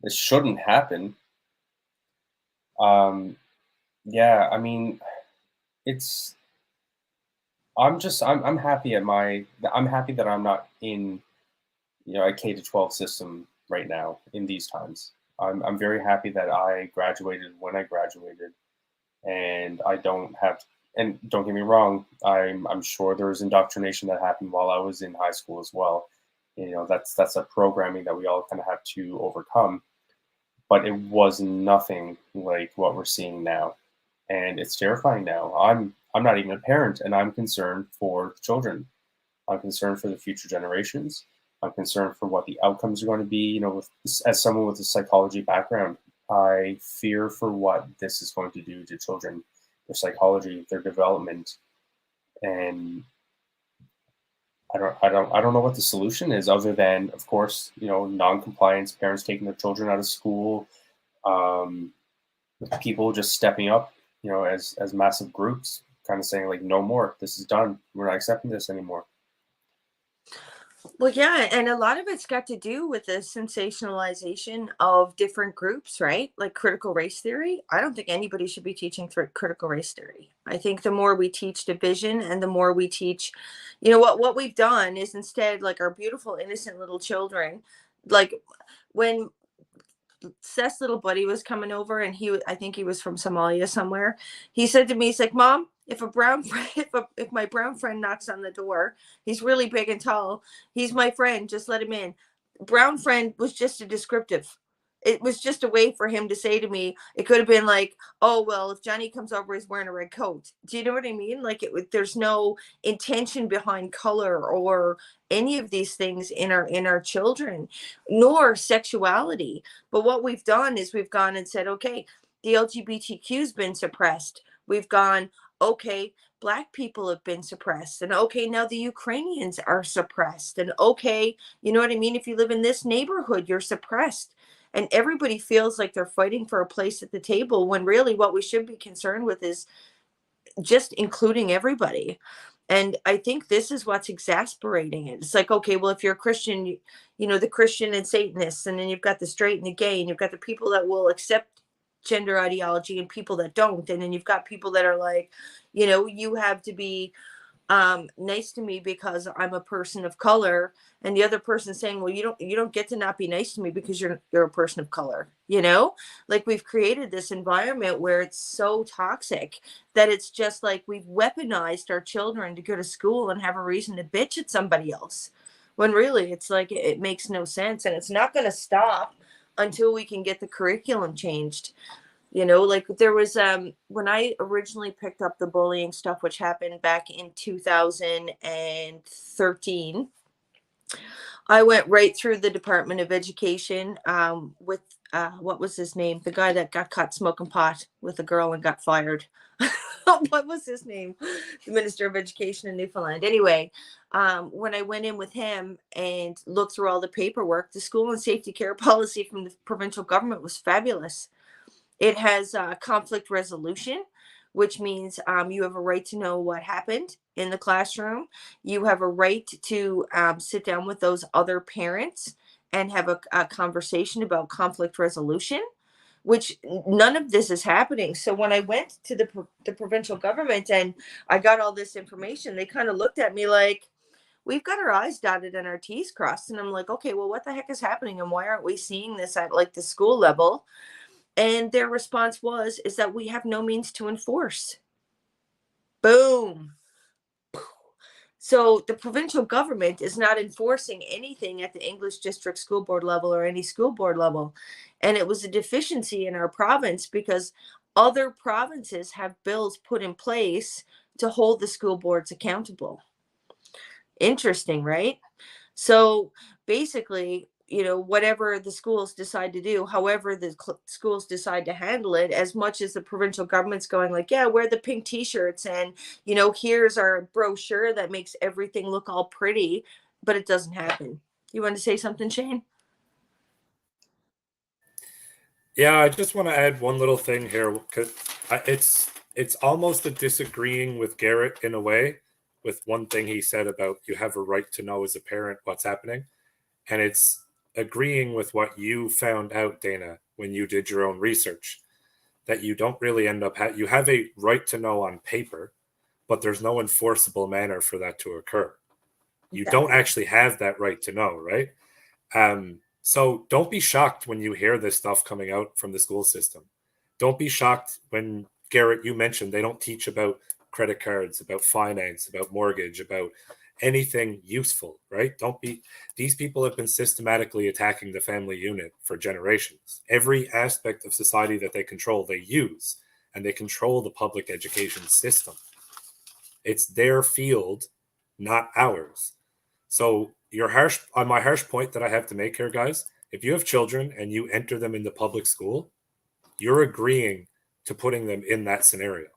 This shouldn't happen. Yeah, I mean, it's. I'm happy I'm happy that I'm not in a K-12 system right now in these times. I'm very happy that I graduated when I graduated, and I don't have. And don't get me wrong, I'm sure there was indoctrination that happened while I was in high school as well. That's a programming that we all kind of have to overcome. But it was nothing like what we're seeing now, and it's terrifying now. I'm not even a parent, and I'm concerned for the children. I'm concerned for the future generations. I'm concerned for what the outcomes are going to be. As someone with a psychology background, I fear for what this is going to do to children, their psychology, their development, and I don't know what the solution is other than, of course, non-compliance, parents taking their children out of school, people just stepping up, as massive groups, kind of saying like, no more, this is done, we're not accepting this anymore. Well, yeah, and a lot of it's got to do with the sensationalization of different groups, right? Like critical race theory. I don't think anybody should be teaching critical race theory. I think the more we teach division and the more we teach, what we've done is instead, like our beautiful innocent little children, like when Seth's little buddy was coming over, and I think he was from Somalia somewhere. He said to me, he's like, Mom, if a brown friend, if my brown friend knocks on the door, he's really big and tall. He's my friend. Just let him in. Brown friend was just a descriptive. It was just a way for him to say to me, it could have been like, oh, well, if Johnny comes over, he's wearing a red coat. Do you know what I mean? Like there's no intention behind color or any of these things in our children, nor sexuality. But what we've done is we've gone and said, okay, the LGBTQ's been suppressed. We've gone, okay, Black people have been suppressed. And okay, now the Ukrainians are suppressed. And okay, you know what I mean? If you live in this neighborhood, you're suppressed. And everybody feels like they're fighting for a place at the table when really what we should be concerned with is just including everybody. And I think this is what's exasperating it. It's like, okay, well, if you're a Christian, the Christian and Satanists, and then you've got the straight and the gay, and you've got the people that will accept gender ideology and people that don't. And then you've got people that are like, you have to be nice to me because I'm a person of color, and the other person saying, well, you don't get to not be nice to me because you're a person of color. Like we've created this environment where it's so toxic that it's just like we've weaponized our children to go to school and have a reason to bitch at somebody else, when really it's like it makes no sense, and it's not going to stop until we can get the curriculum changed. Like there was when I originally picked up the bullying stuff, which happened back in 2013, I went right through the Department of Education with what was his name? The guy that got caught smoking pot with a girl and got fired. What was his name? The Minister of Education in Newfoundland. Anyway, when I went in with him and looked through all the paperwork, the school and safety care policy from the provincial government was fabulous. It has conflict resolution, which means you have a right to know what happened in the classroom. You have a right to sit down with those other parents and have a conversation about conflict resolution, which none of this is happening. So when I went to the provincial government and I got all this information, they kind of looked at me like, we've got our I's dotted and our T's crossed. And I'm like, okay, well, what the heck is happening? And why aren't we seeing this at like the school level? And their response is that we have no means to enforce. Boom. So the provincial government is not enforcing anything at the English district school board level or any school board level. And it was a deficiency in our province because other provinces have bills put in place to hold the school boards accountable. Interesting, right? So basically, whatever the schools decide to do, however the schools decide to handle it, as much as the provincial government's going like, yeah, wear the pink t-shirts and, here's our brochure that makes everything look all pretty, but it doesn't happen. You want to say something, Shane? Yeah, I just want to add one little thing here because it's almost a disagreeing with Garrett in a way with one thing he said about you have a right to know as a parent what's happening. And it's agreeing with what you found out, Dana, when you did your own research, that you don't really end up, you have a right to know on paper, but there's no enforceable manner for that to occur. You don't actually have that right to know, right? So don't be shocked when you hear this stuff coming out from the school system. Don't be shocked when, Garrett, you mentioned they don't teach about credit cards, about finance, about mortgage, about anything useful, right? These people have been systematically attacking the family unit for generations. Every aspect of society that they control, they use, and they control the public education system. It's their field, not ours. So my harsh point that I have to make here, guys, if you have children and you enter them into public school, you're agreeing to putting them in that scenario.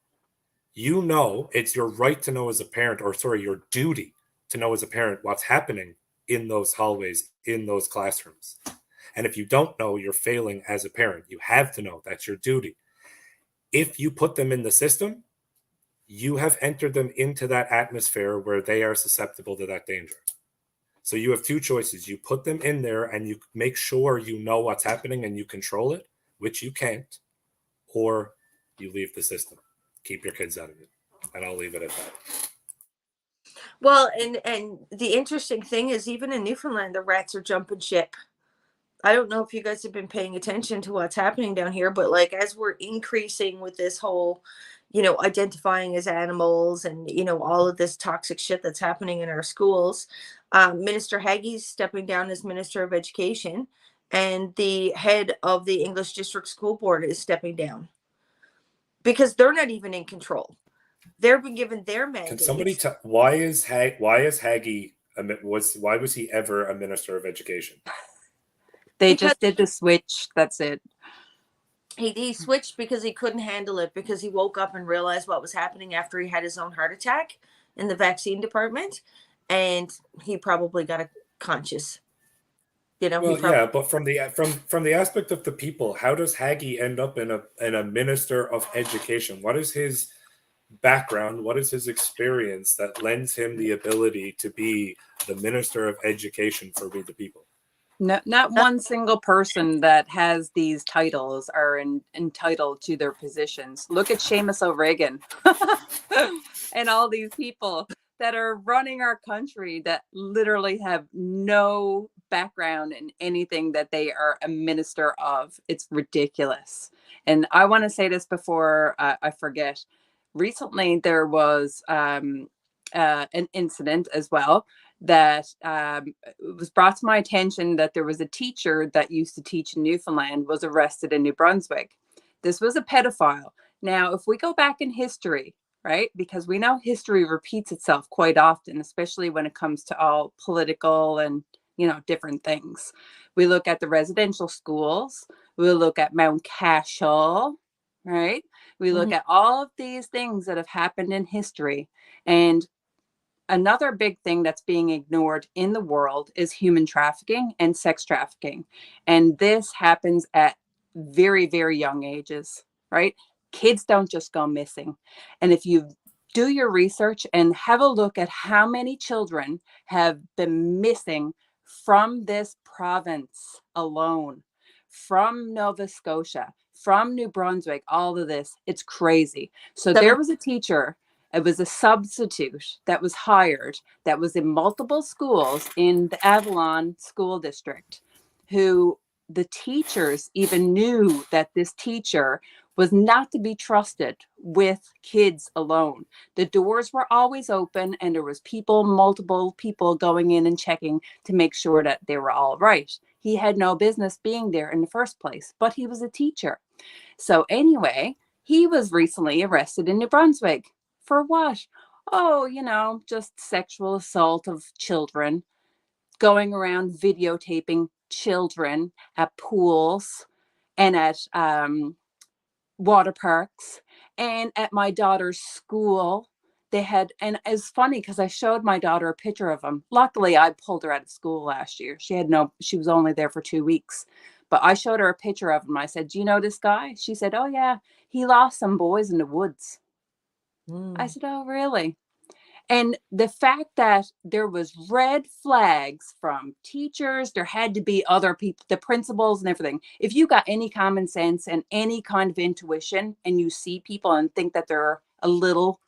It's your right to know as a parent, your duty to know as a parent what's happening in those hallways, in those classrooms. And if you don't know, you're failing as a parent. You have to know. That's your duty. If you put them in the system, you have entered them into that atmosphere where they are susceptible to that danger. So you have two choices. You put them in there and you make sure you know what's happening and you control it, which you can't, or you leave the system. Keep your kids out of it. And I'll leave it at that. Well, and the interesting thing is, even in Newfoundland, the rats are jumping ship. I don't know if you guys have been paying attention to what's happening down here, but like as we're increasing with this whole, identifying as animals and, all of this toxic shit that's happening in our schools, Minister Haggie's stepping down as Minister of Education, and the head of the English District School Board is stepping down because they're not even in control. They've been given their mandate. Can somebody tell why is Haggie why was he ever a Minister of Education? They just did the switch. That's it. He switched because he couldn't handle it, because he woke up and realized what was happening after he had his own heart attack in the vaccine department, and he probably got a conscious. Yeah, but from the aspect of the people, how does Haggie end up in a Minister of Education? What is his background? What is his experience that lends him the ability to be the Minister of Education for we the people? No, not one single person that has these titles are entitled to their positions. Look at Seamus O'Regan and all these people that are running our country that literally have no background in anything that they are a minister of. It's ridiculous. And I want to say this before I forget. Recently, there was an incident as well that it was brought to my attention that there was a teacher that used to teach in Newfoundland was arrested in New Brunswick. This was a pedophile. Now, if we go back in history, right, because we know history repeats itself quite often, especially when it comes to all political and, different things. We look at the residential schools. We look at Mount Cashel, right? We look at all of these things that have happened in history. And another big thing that's being ignored in the world is human trafficking and sex trafficking. And this happens at very, very young ages, right? Kids don't just go missing. And if you do your research and have a look at how many children have been missing from this province alone, from Nova Scotia, from New Brunswick, all of this, it's crazy. So there was a teacher. It was a substitute that was hired that was in multiple schools in the Avalon School District, who the teachers even knew that this teacher was not to be trusted with kids alone. The doors were always open and there was multiple people going in and checking to make sure that they were all right. He had no business being there in the first place, but he was a teacher. So anyway, he was recently arrested in New Brunswick. For what? Oh, just sexual assault of children, going around videotaping children at pools and at water parks and at my daughter's school. They had, and it's funny because I showed my daughter a picture of him. Luckily, I pulled her out of school last year. She was only there for 2 weeks. But I showed her a picture of him. I said, "Do you know this guy?" She said, "Oh, yeah, he lost some boys in the woods." I said, "Oh, really?" And the fact that there was red flags from teachers, there had to be other people, the principals and everything. If you got any common sense and any kind of intuition and you see people and think that they're a little,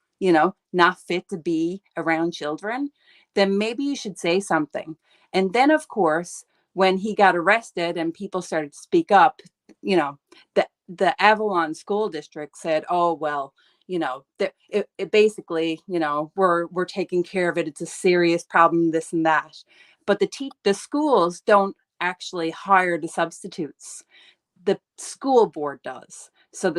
not fit to be around children, then maybe you should say something. And then, of course, when he got arrested and people started to speak up, the Avalon School District said, "Oh, well, it basically, we're taking care of it. It's a serious problem, this and that." But the schools don't actually hire the substitutes. The school board does. So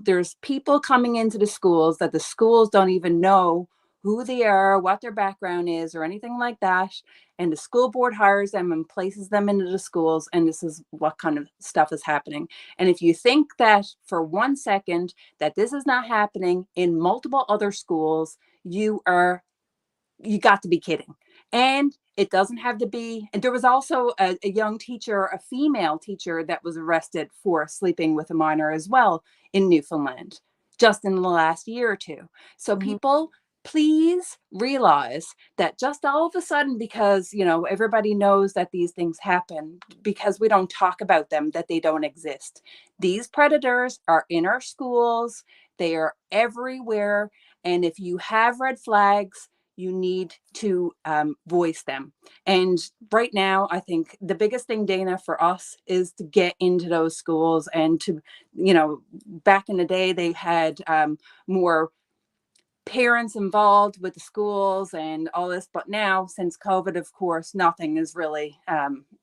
there's people coming into the schools that the schools don't even know who they are, what their background is, or anything like that. And the school board hires them and places them into the schools. And this is what kind of stuff is happening. And if you think that for 1 second that this is not happening in multiple other schools, you got to be kidding. And it doesn't have to be. And there was also a young teacher, a female teacher, that was arrested for sleeping with a minor as well in Newfoundland, just in the last year or two. So people please realize that just all of a sudden, because, you know, everybody knows that these things happen, because we don't talk about them, that they don't exist. These predators are in our schools. They are everywhere. And if you have red flags, you need to voice them. And right now, I think the biggest thing, Dana, for us is to get into those schools and to, you know, back in the day, they had more parents involved with the schools and all this. But now, since COVID, of course, nothing is really,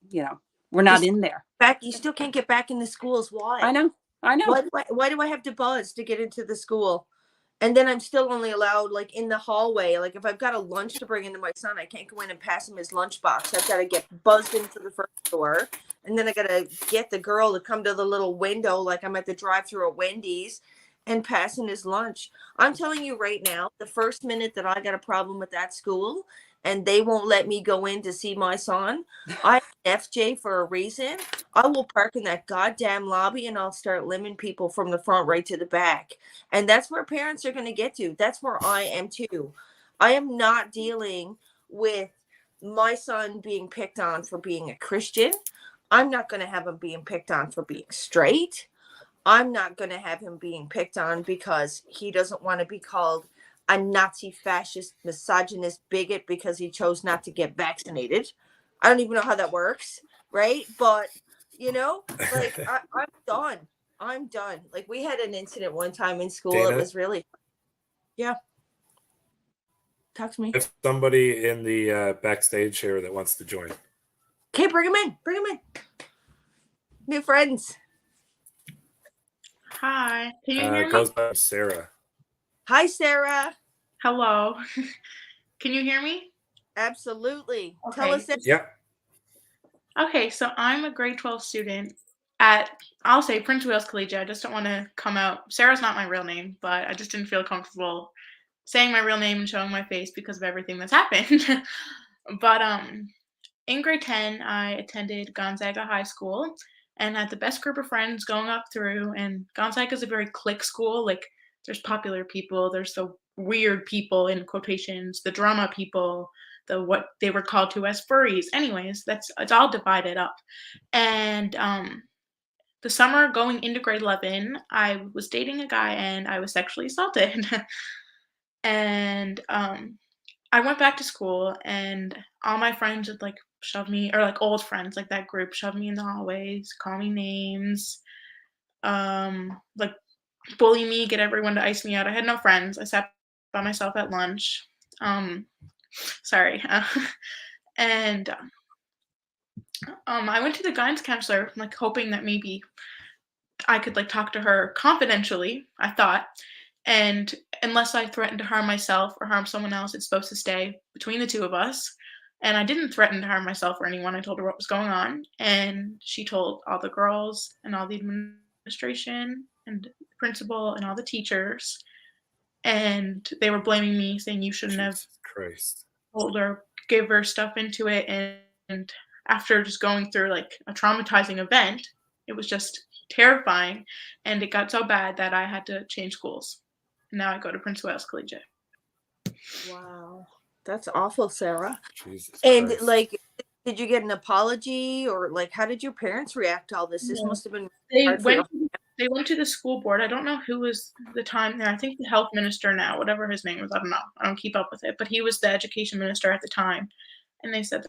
you know, we're not in there. You still can't get back in the schools. Why? I know. Why do I have to buzz to get into the school? And then I'm still only allowed like in the hallway. Like if I've got a lunch to bring into my son, I can't go in and pass him his lunchbox. I've got to get buzzed into the first door. And then I got to get the girl to come to the little window like I'm at the drive-thru at Wendy's and passing his lunch. I'm telling you right now, the first minute that I got a problem with that school and they won't let me go in to see my son, I'm FJ for a reason. I will park in that goddamn lobby and I'll start limbing people from the front right to the back. And that's where parents are going to get to. That's where I am too. I am not dealing with my son being picked on for being a Christian. I'm not going to have him being picked on for being straight. I'm not going to have him being picked on because he doesn't want to be called a Nazi, fascist, misogynist bigot because he chose not to get vaccinated. I don't even know how that works, right? But, you know, like I'm done. I'm done. Like we had an incident one time in school. Dana? It was really, yeah. Talk to me. If somebody in the backstage here that wants to join. Okay, bring him in. Bring him in. New friends. Hi, can you hear me? Goes by Sarah. Hi, Sarah. Hello. Can you hear me? Absolutely. Okay. Tell us. Yeah. Okay, so I'm a grade 12 student at, I'll say Prince Wales Collegiate. I just don't want to come out. Sarah's not my real name, but I just didn't feel comfortable saying my real name and showing my face because of everything that's happened. But in grade 10, I attended Gonzaga High School and had the best group of friends going up through. And Gonzaga is a very clique school. Like there's popular people, there's the weird people in quotations, the drama people, the what they were called to as furries. Anyways, it's all divided up. And the summer going into grade 11, I was dating a guy and I was sexually assaulted. And I went back to school and all my friends would like shove me, or like old friends, like that group, shove me in the hallways, call me names, like bully me, get everyone to ice me out. I had no friends. I sat by myself at lunch. Sorry. And I went to the guidance counselor, like hoping that maybe I could like talk to her confidentially, I thought. And unless I threatened to harm myself or harm someone else, it's supposed to stay between the two of us. And I didn't threaten to harm myself or anyone. I told her what was going on. And she told all the girls and all the administration and the principal and all the teachers. And they were blaming me, saying you shouldn't have told her, give her stuff into it. And after just going through like a traumatizing event, it was just terrifying. And it got so bad that I had to change schools. Now I go to Prince Wales Collegiate. Wow. That's awful, Sarah. Jesus and Christ. like, did you get an apology or like, how did your parents react to all this? This must have been They went to the school board. I don't know who was the time there. I think the health minister now, whatever his name was. I don't know. I don't keep up with it. But he was the education minister at the time. And they said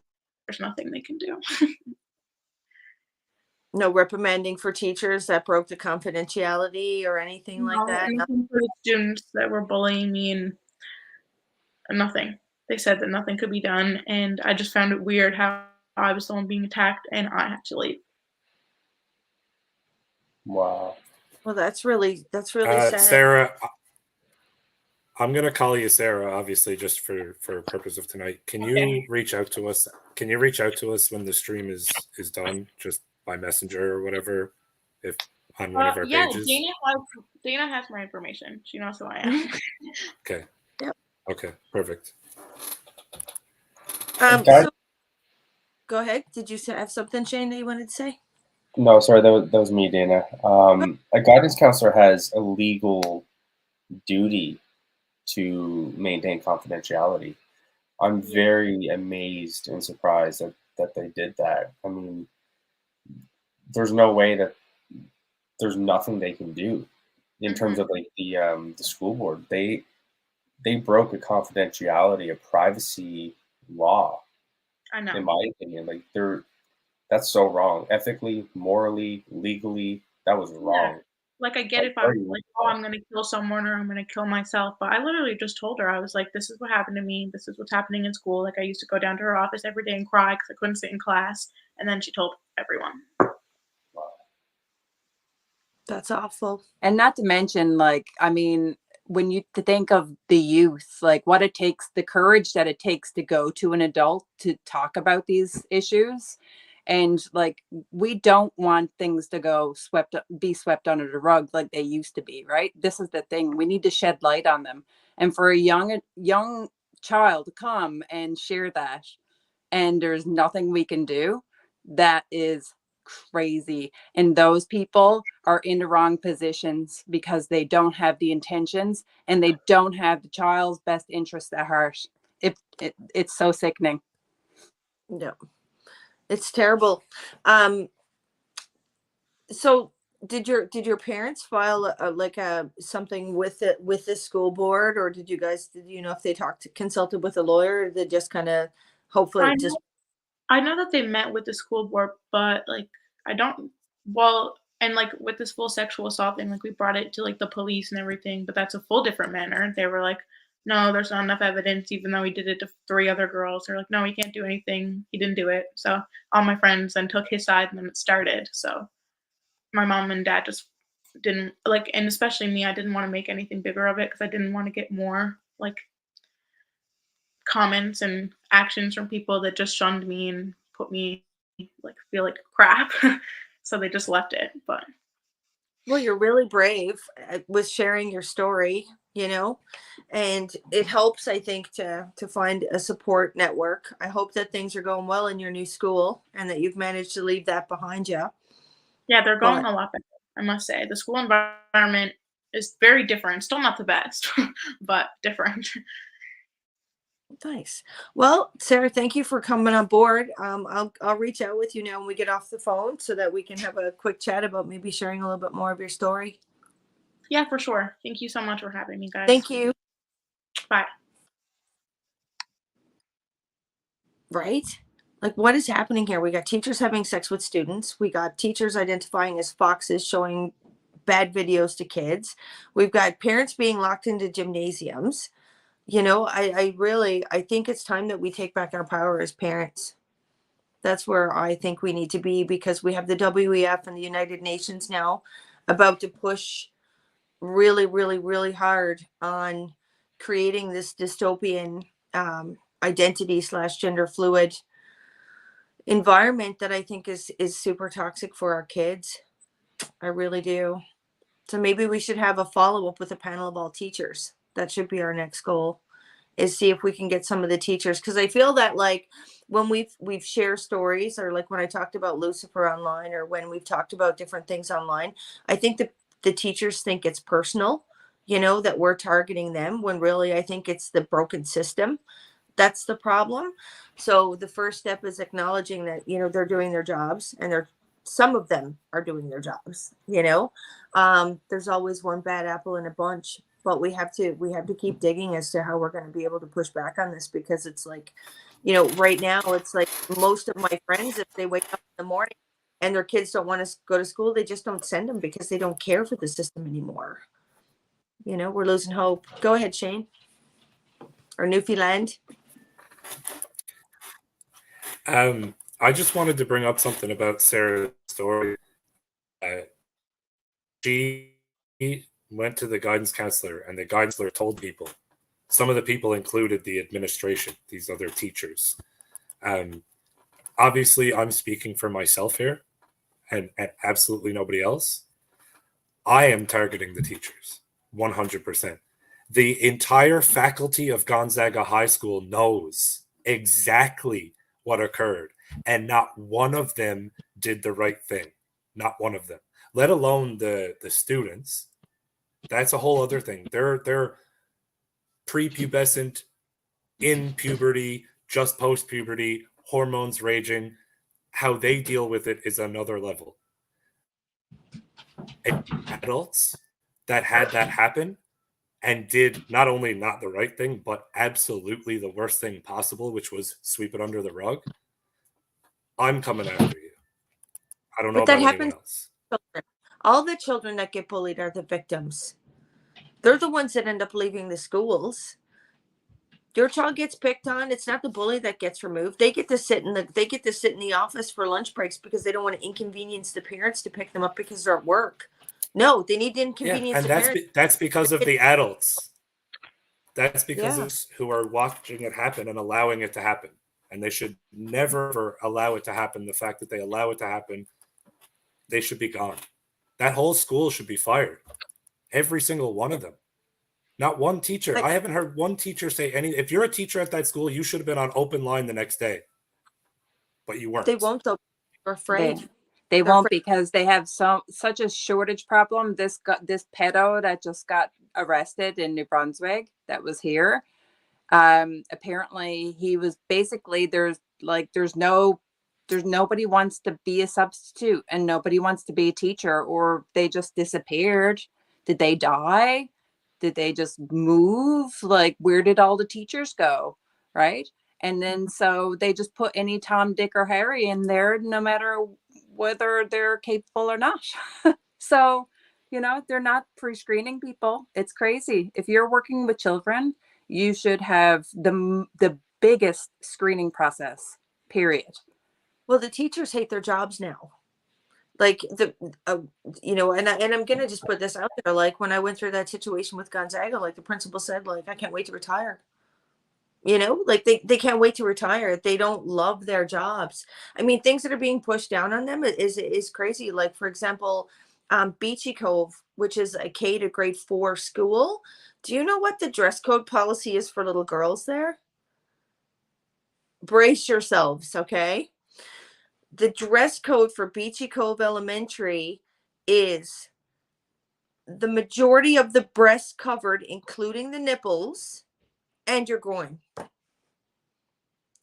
there's nothing they can do. No reprimanding for teachers that broke the confidentiality or anything like that? Nothing for the students that were bullying me and nothing. They said that nothing could be done. And I just found it weird how I was the one being attacked and I had to leave. Wow. Well, that's really sad. Sarah, I'm gonna call you Sarah, obviously, just for purpose of tonight. Can you reach out to us? Can you reach out to us when the stream is done, just by messenger or whatever, if on one of our pages? Dana has my information. She knows who I am. Okay. Yep. Okay. Perfect. Go ahead. Did you have something, Shane, that you wanted to say? No, sorry, that was me, Dana. A guidance counselor has a legal duty to maintain confidentiality. I'm very amazed and surprised that they did that. I mean, there's no way that there's nothing they can do in terms Mhm. of like the school board. They broke a confidentiality, a privacy law, I in know. my opinion. Like that's so wrong. Ethically, morally, legally, that was Yeah. wrong. Like, I get Like, if I why are was you like, looking "Oh, at I'm gonna kill someone or I'm gonna kill myself," but I literally just told her, I was like, "This is what happened to me. This is what's happening in school." Like, I used to go down to her office every day and cry because I couldn't sit in class, and then she told everyone. That's awful. And not to mention, like, I mean, when you to think of the youth, like what it takes, the courage that it takes to go to an adult to talk about these issues. And like, we don't want things to be swept under the rug like they used to be, right? This is the thing. We need to shed light on them. And for a young child to come and share that, and there's nothing we can do, that is crazy. And those people are in the wrong positions because they don't have the intentions and they don't have the child's best interest at heart. It's so sickening. No, it's terrible. Um, so did your parents file like a something with it with the school board, or did you know if they consulted with a lawyer, or they just kind of hopefully I it just know I know that they met with the school board, but, like, I don't well, and, like, with this full sexual assault thing, like, we brought it to, like, the police and everything, but that's a full different manner. They were like, "No, there's not enough evidence," even though he did it to 3 other girls. They're like, "No, he can't do anything. He didn't do it." So, all my friends then took his side, and then it started. So, my mom and dad just didn't like, and especially me, I didn't wanna make anything bigger of it because I didn't wanna get more, like, comments and actions from people that just shunned me and put me like feel like crap. So they just left it. But well, you're really brave with sharing your story, and it helps, I think, to find a support network. I hope that things are going well in your new school and that you've managed to leave that behind you. yeah, they're going But a lot better, I must say. The school environment is very different. Still not the best, but different. nice. Well, Sarah, thank you for coming on board. I'll reach out with you now when we get off the phone so that we can have a quick chat about maybe sharing a little bit more of your story. Yeah, for sure. Thank you so much for having me, guys. Thank you. Bye. Right? Like, what is happening here? We got teachers having sex with students. We got teachers identifying as foxes showing bad videos to kids. We've got parents being locked into gymnasiums. I think it's time that we take back our power as parents. That's where I think we need to be, because we have the WEF and the United Nations now about to push really, really, really hard on creating this dystopian identity slash gender fluid environment that I think is super toxic for our kids. I really do. So maybe we should have a follow up with a panel of all teachers. That should be our next goal, is see if we can get some of the teachers, because I feel that, like, when we've shared stories, or like when I talked about Lucifer online, or when we've talked about different things online, I think the teachers think it's personal, that we're targeting them, when really I think it's the broken system that's the problem. So the first step is acknowledging that, they're doing their jobs, and some of them are doing their jobs. There's always one bad apple in a bunch, but we have to keep digging as to how we're going to be able to push back on this, because it's like, right now it's like most of my friends, if they wake up in the morning and their kids don't want to go to school, they just don't send them because they don't care for the system anymore. We're losing hope. Go ahead, Shane, or Newfoundland. I just wanted to bring up something about Sarah's story. Uh, she went to the guidance counselor, and the guidance counselor told people. Some of the people included the administration, these other teachers. Um, Obviously, I'm speaking for myself here, and absolutely nobody else. I am targeting the teachers, 100%. The entire faculty of Gonzaga High School knows exactly what occurred, and not one of them did the right thing. Not one of them, let alone the students. That's a whole other thing. prepubescent, in puberty, just post-puberty, hormones raging. How they deal with it is another level. Adults that had that happen and did not only not the right thing, but absolutely the worst thing possible, which was sweep it under the rug. I'm coming after you. I don't know But that about anyone happens. else. All the children that get bullied are the victims. They're the ones that end up leaving the schools. Your child gets picked on. It's not the bully that gets removed. They get to sit in the office for lunch breaks because they don't want to inconvenience the parents to pick them up because they're at work. No, they need to inconvenience and the parents. that's because of the adults. That's because Yeah. of who are watching it happen and allowing it to happen. And they should never allow it to happen. The fact that they allow it to happen, they should be gone. That whole school should be fired. Every single one of them. Not one teacher. Like- I haven't heard one teacher say any. If you're a teacher at that school, you should have been on open line the next day. But you weren't. They won't though. They're afraid. They They're won't afraid. because they have such a shortage problem. This pedo that just got arrested in New Brunswick that was here. Apparently he was basically there's nobody wants to be a substitute and nobody wants to be a teacher, or they just disappeared. Did they die? Did they just move? Like, where did all the teachers go? Right. And then so they just put any Tom, Dick, or Harry in there, no matter whether they're capable or not. So, they're not pre-screening people. It's crazy. If you're working with children, you should have the biggest screening process, period. Well, the teachers hate their jobs now. Like and I'm gonna just put this out there. Like when I went through that situation with Gonzaga, like the principal said, like, I can't wait to retire. Like they can't wait to retire. They don't love their jobs. I mean, things that are being pushed down on them is crazy. Like, for example, Beachy Cove, which is a K to grade 4 school. Do you know what the dress code policy is for little girls there? Brace yourselves, okay? The dress code for Beachy Cove Elementary is the majority of the breasts covered, including the nipples and your groin.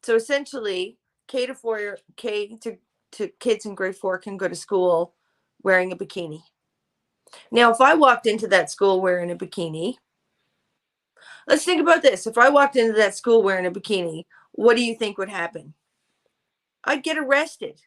So essentially, K to kids in grade 4 can go to school wearing a bikini. Now, if I walked into that school wearing a bikini, let's think about this. If I walked into that school wearing a bikini, what do you think would happen? I'd get arrested.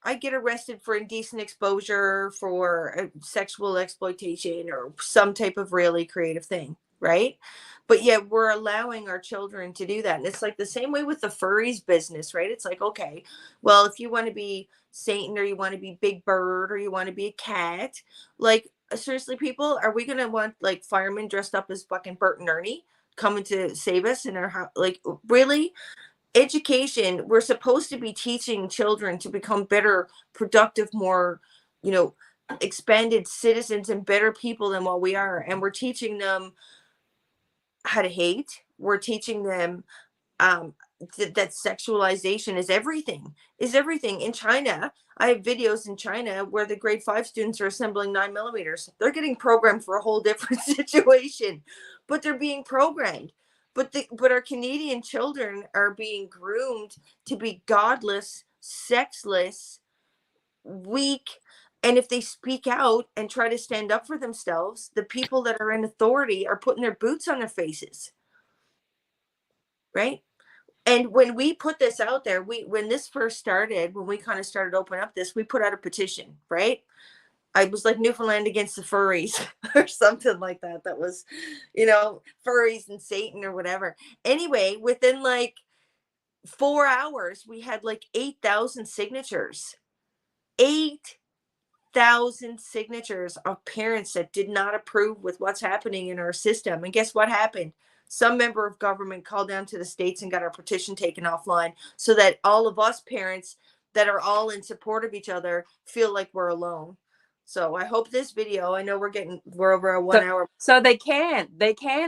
I get arrested for indecent exposure, for sexual exploitation, or some type of really creative thing, right? But yet we're allowing our children to do that. And it's like the same way with the furries business, right? It's like, okay, well, if you want to be Satan, or you want to be Big Bird, or you want to be a cat, like, seriously, people, are we going to want like firemen dressed up as fucking Bert and Ernie coming to save us in our house? Like, really? Education, we're supposed to be teaching children to become better, productive, more, expanded citizens and better people than what we are. And we're teaching them how to hate. We're teaching them that sexualization is everything. In China, I have videos in China where the grade 5 students are assembling 9mm. They're getting programmed for a whole different situation, but they're being programmed. But our Canadian children are being groomed to be godless, sexless, weak. And if they speak out and try to stand up for themselves, the people that are in authority are putting their boots on their faces. Right? And when we put this out there, when this first started, when we kind of started opening up this, we put out a petition, right? I was like Newfoundland against the furries or something like that. That was, furries and Satan or whatever. Anyway, within like 4 hours, we had like 8,000 signatures. 8,000 signatures of parents that did not approve with what's happening in our system. And guess what happened? Some member of government called down to the States and got our petition taken offline so that all of us parents that are all in support of each other feel like we're alone. So I hope this video, I know we're over a 1 hour. So they can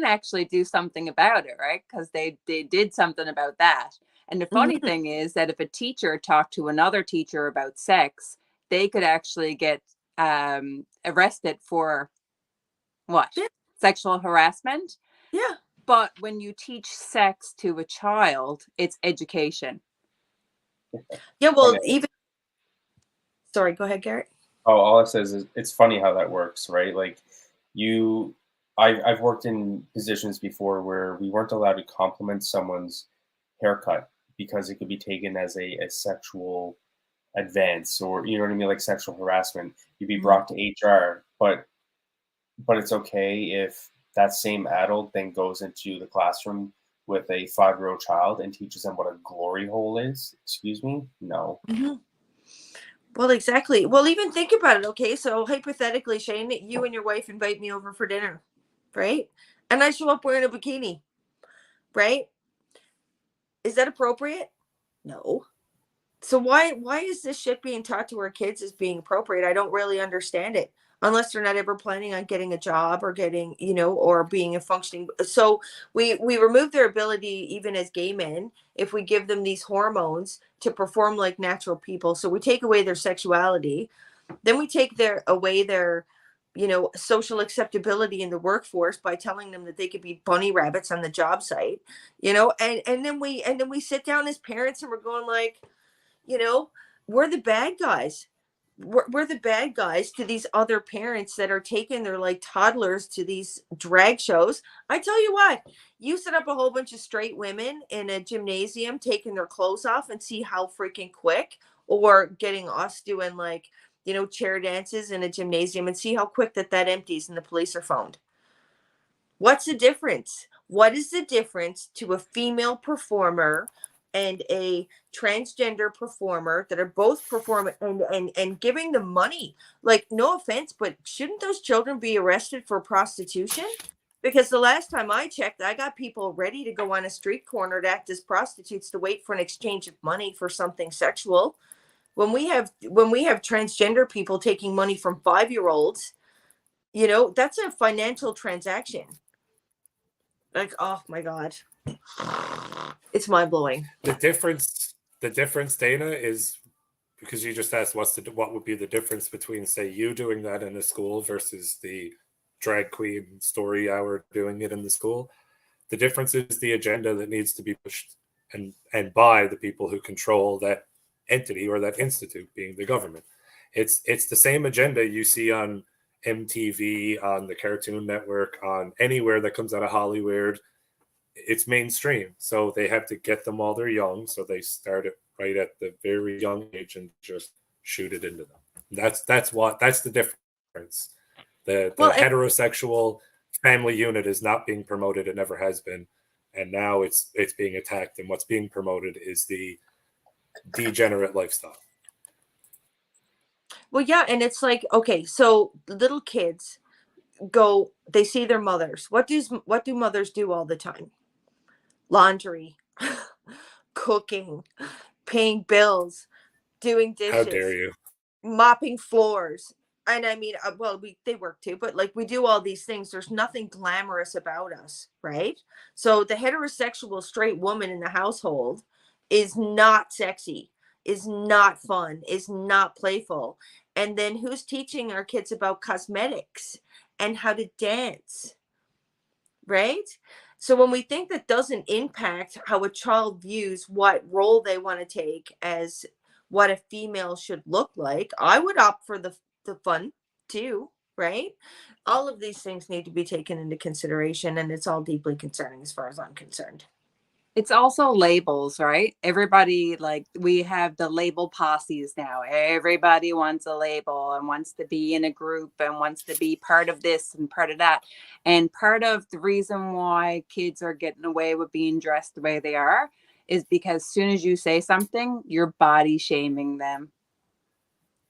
actually do something about it, right? Because they did something about that. And the funny thing is that if a teacher talked to another teacher about sex, they could actually get arrested for what? Yeah. Sexual harassment? Yeah. But when you teach sex to a child, it's education. Yeah, well, Funny. even sorry, go ahead, Garrett. Oh, all it says is it's funny how that works, right? Like I've worked in positions before where we weren't allowed to compliment someone's haircut because it could be taken as a sexual advance, or you know what I mean, like sexual harassment. You'd be brought to HR, but it's okay if that same adult then goes into the classroom with a 5-year-old child and teaches them what a glory hole is. Excuse me? No. Mhm. Well, exactly. Well, even think about it. Okay, so hypothetically, Shane, you and your wife invite me over for dinner, right? And I show up wearing a bikini, right? Is that appropriate? No. So why is this shit being taught to our kids as being appropriate? I don't really understand it. Unless they're not ever planning on getting a job or getting, or being a functioning. So we remove their ability, even as gay men, if we give them these hormones to perform like natural people. So we take away their sexuality, then we take away their, social acceptability in the workforce by telling them that they could be bunny rabbits on the job site, and then we sit down as parents and we're going like, you know, we're the bad guys. We're the bad guys to these other parents that are taking their like toddlers to these drag shows. I tell you what, you set up a whole bunch of straight women in a gymnasium taking their clothes off and see how freaking quick, or getting us doing like, chair dances in a gymnasium and see how quick that empties and the police are phoned. What's the difference? What is the difference to a female performer and a transgender performer that are both performing and giving them money? Like, no offense, but shouldn't those children be arrested for prostitution? Because the last time I checked, I got people ready to go on a street corner to act as prostitutes to wait for an exchange of money for something sexual. When we have transgender people taking money from 5-year-olds, that's a financial transaction. Like, oh my god, it's mind blowing. The difference, Dana, is because you just asked what would be the difference between, say, you doing that in a school versus the drag queen story hour doing it in the school. The difference is the agenda that needs to be pushed and by the people who control that entity or that institute, being the government. It's the same agenda you see on MTV, on the Cartoon Network, on anywhere that comes out of Hollywood. It's mainstream, so they have to get them while they're young, so they start it right at the very young age and just shoot it into them. That's the difference. The Well, heterosexual family unit is not being promoted. It never has been, and now it's being attacked, and what's being promoted is the degenerate lifestyle. well, yeah, and it's like, okay, so little kids go, they see their mothers. What do mothers do all the time? Laundry, cooking, paying bills, doing How dare dishes, you? mopping floors. And I mean, well, they work too, but like we do all these things. There's nothing glamorous about us, right? So the heterosexual straight woman in the household is not sexy, is not fun, is not playful. And then who's teaching our kids about cosmetics and how to dance, right? So when we think that doesn't impact how a child views what role they want to take as what a female should look like, I would opt for the fun too, right? All of these things need to be taken into consideration, and it's all deeply concerning as far as I'm concerned. It's also labels, right? Everybody, like, we have the label posses now. Everybody wants a label and wants to be in a group and wants to be part of this and part of that. And part of the reason why kids are getting away with being dressed the way they are is because as soon as you say something, you're body shaming them,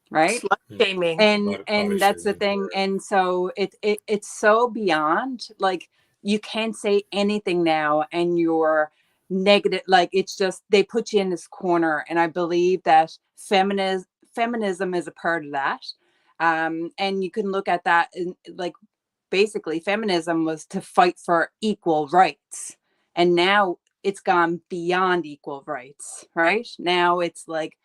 right? Slut shaming. And that's the thing. And so it's so beyond, like, you can't say anything now and you're negative. Like, it's just, they put you in this corner. And I believe that feminism is a part of that. And you can look at that in, like, basically feminism was to fight for equal rights, and now it's gone beyond equal rights. Right now it's like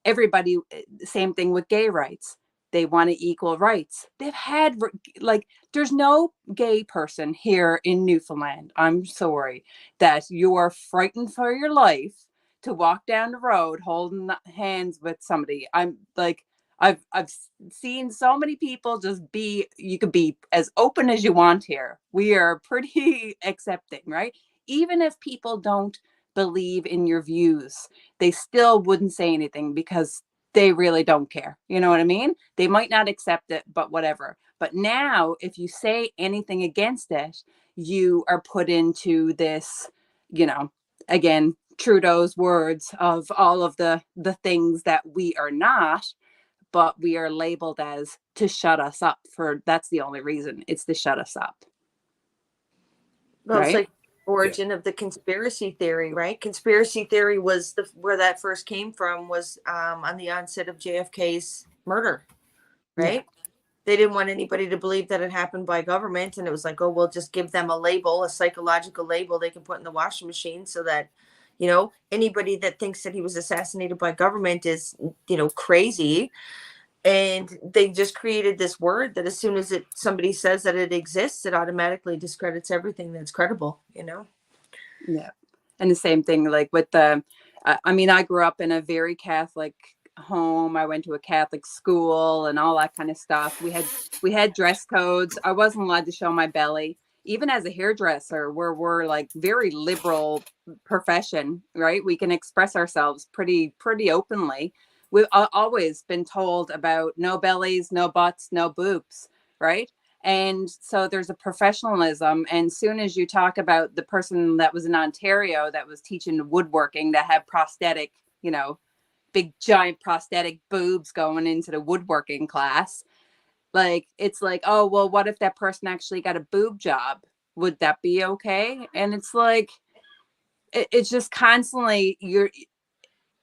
everybody, same thing with gay rights. They want equal rights. They've had, like, there's no gay person here in Newfoundland, I'm sorry, that you're frightened for your life to walk down the road holding hands with somebody. I'm like, I've seen so many people just be, you could be as open as you want here. We are pretty accepting, right? Even if people don't believe in your views, they still wouldn't say anything because they really don't care. You know what I mean? They might not accept it, but whatever. But now, if you say anything against it, you are put into this, you know, again, Trudeau's words of all of the things that we are not, but we are labeled as to shut us up. For that's the only reason, it's to shut us up. Well, it's Right? like origin of the conspiracy theory, right? Conspiracy theory was where that first came from was on the onset of JFK's murder, Yeah. right? They didn't want anybody to believe that it happened by government, and it was like, oh, we'll just give them a label, a psychological label they can put in the washing machine, so that, you know, anybody that thinks that he was assassinated by government is, you know, crazy. And they just created this word that as soon as somebody says that it exists, it automatically discredits everything that's credible, you know. Yeah. And the same thing, like with the, I mean, I grew up in a very Catholic home. I went to a Catholic school and all that kind of stuff. We had dress codes. I wasn't allowed to show my belly. Even as a hairdresser, we're like very liberal profession, right? We can express ourselves pretty openly. We've always been told about no bellies, no butts, no boobs, right? And so there's a professionalism. And soon as you talk about the person that was in Ontario that was teaching woodworking that had prosthetic, you know, big giant prosthetic boobs going into the woodworking class, like, it's like, oh, well, what if that person actually got a boob job? Would that be okay? And it's like, it's just constantly,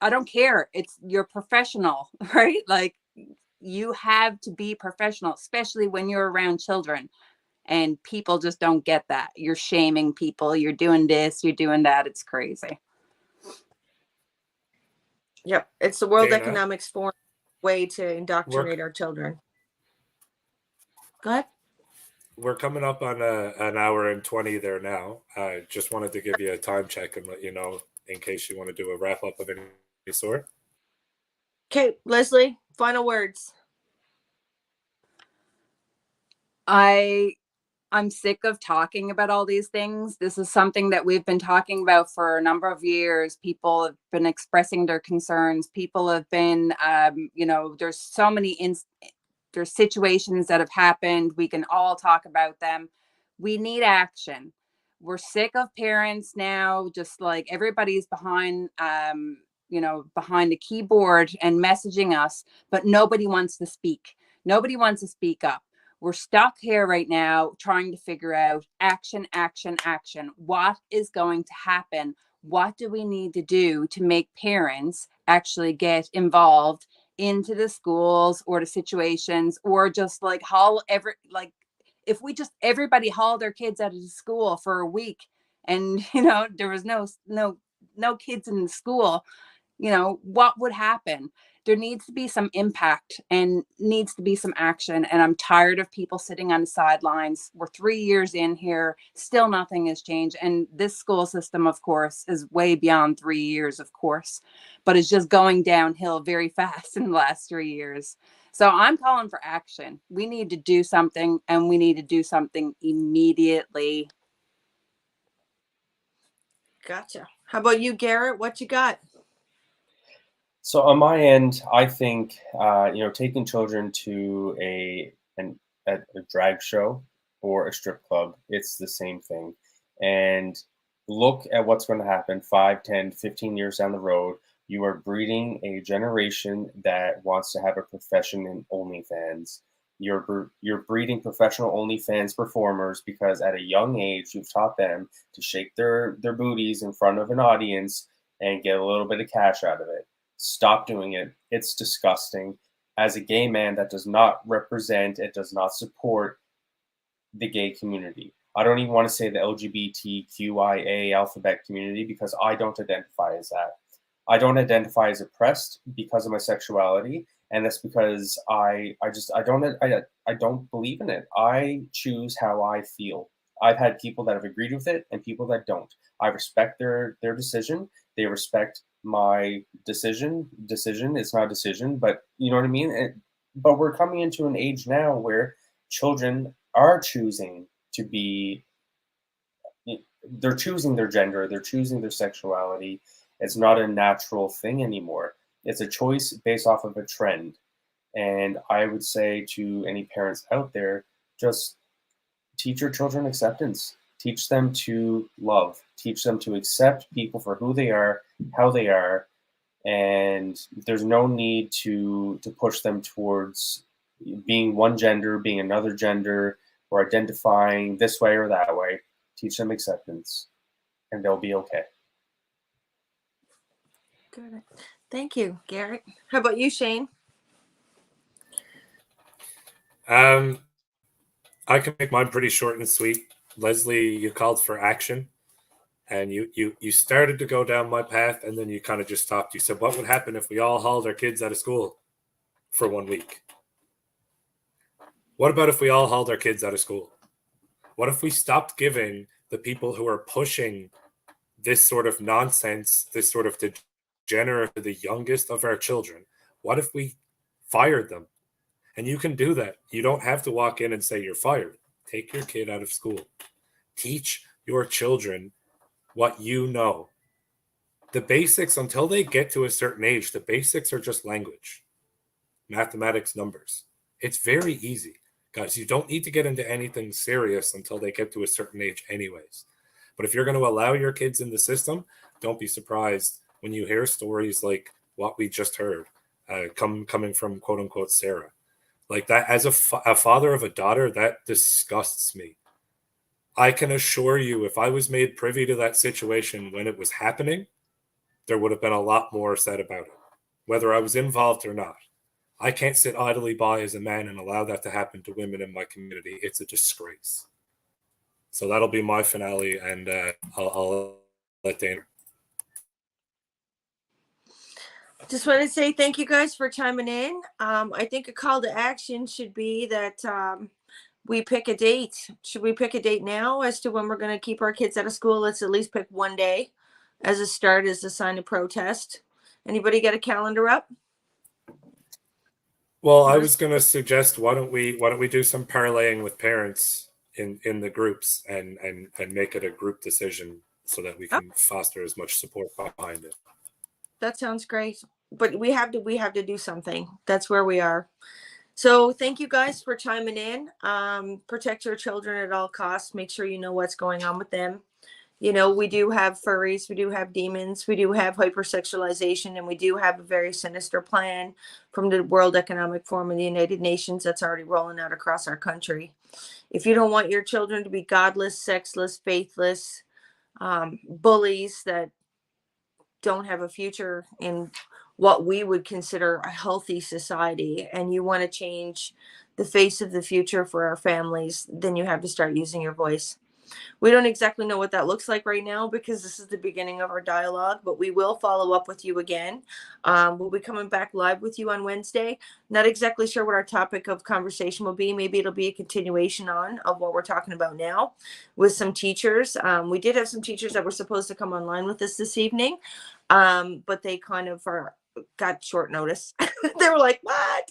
I don't care. You're professional, right? Like, you have to be professional, especially when you're around children. And people just don't get that. You're shaming people. You're doing this, you're doing that. It's crazy. Yep. It's the World Dana, Economics Forum way to indoctrinate we're our children. Go ahead. we're coming up on an hour and 20 there now. I just wanted to give you a time check and let you know in case you want to do a wrap up of any sort. Okay, Leslie, final words. I'm sick of talking about all these things. This is something that we've been talking about for a number of years. People have been expressing their concerns. People have been, you know, there's so many there's situations that have happened. We can all talk about them. We need action. We're sick of parents now, just like everybody's behind, you know, behind the keyboard and messaging us, but nobody wants to speak. Nobody wants to speak up. We're stuck here right now trying to figure out action, action, action. What is going to happen? What do we need to do to make parents actually get involved into the schools or the situations, or just like if we just everybody haul their kids out of the school for a week and, you know, there was no kids in the school, you know, what would happen? There needs to be some impact and needs to be some action. And I'm tired of people sitting on the sidelines. We're 3 years in here, still nothing has changed. And this school system, of course, is way beyond 3 years, of course, but it's just going downhill very fast in the last 3 years. So I'm calling for action. We need to do something, and we need to do something immediately. Gotcha. How about you, Garrett? What you got? So on my end, I think you know, taking children to a drag show or a strip club, it's the same thing. And look at what's going to happen 5, 10, 15 years down the road. You are breeding a generation that wants to have a profession in OnlyFans. You're breeding professional OnlyFans performers because at a young age you've taught them to shake their booties in front of an audience and get a little bit of cash out of it. Stop doing it. It's disgusting. As a gay man, that does not represent, it does not support the gay community. I don't even want to say the LGBTQIA alphabet community because I don't identify as that. I don't identify as oppressed because of my sexuality, And that's because I don't believe in it. I choose how I feel. I've had people that have agreed with it and people that don't. I respect their decision. They respect my decision. Decision, it's not a decision, but you know what I mean? But we're coming into an age now where children are choosing to be, they're choosing their gender, they're choosing their sexuality. It's not a natural thing anymore. It's a choice based off of a trend. And I would say to any parents out there, just teach your children acceptance. Teach them to love. Teach them to accept people for who they are, how they are, and there's no need to push them towards being one gender, being another gender, or identifying this way or that way. Teach them acceptance, and they'll be okay. Good. Thank you, Garrett. How about you, Shane? I can make mine pretty short and sweet. Leslie, you called for action, and you started to go down my path, and then you kind of just stopped. You said, what would happen if we all hauled our kids out of school for 1 week? What about if we all hauled our kids out of school? What if we stopped giving the people who are pushing this sort of nonsense, this sort of degenerate to the youngest of our children? What if we fired them? And you can do that. You don't have to walk in and say you're fired. Take your kid out of school. Teach your children what you know. The basics, until they get to a certain age, the basics are just language, mathematics, numbers. It's very easy. Guys, you don't need to get into anything serious until they get to a certain age anyways. But if you're going to allow your kids in the system, don't be surprised when you hear stories like what we just heard coming from quote unquote Sarah. Like that, as a father of a daughter, that disgusts me. I can assure you, if I was made privy to that situation when it was happening, there would have been a lot more said about it, whether I was involved or not. I can't sit idly by as a man and allow that to happen to women in my community. It's a disgrace. So that'll be my finale, and I'll let Dana. Just want to say thank you guys for chiming in. I think a call to action should be that we pick a date. Should we pick a date now as to when we're going to keep our kids out of school? Let's at least pick one day as a start, as a sign of protest. Anybody got a calendar up? Well, I was going to suggest why don't we do some parlaying with parents in the groups and make it a group decision so that we can foster as much support behind it. That sounds great. But we have to do something. That's where we are. So thank you guys for chiming in. Protect your children at all costs. Make sure you know what's going on with them. You know, we do have furries, we do have demons, we do have hypersexualization, and we do have a very sinister plan from the World Economic Forum and the United Nations that's already rolling out across our country. If you don't want your children to be godless, sexless, faithless, bullies that don't have a future in what we would consider a healthy society, and you want to change the face of the future for our families, then you have to start using your voice. We don't exactly know what that looks like right now because this is the beginning of our dialogue, but we will follow up with you again. We'll be coming back live with you on Wednesday. Not exactly sure what our topic of conversation will be. Maybe it'll be a continuation of what we're talking about now with some teachers. We did have some teachers that were supposed to come online with us this evening, but they kind of got short notice. They were like, what?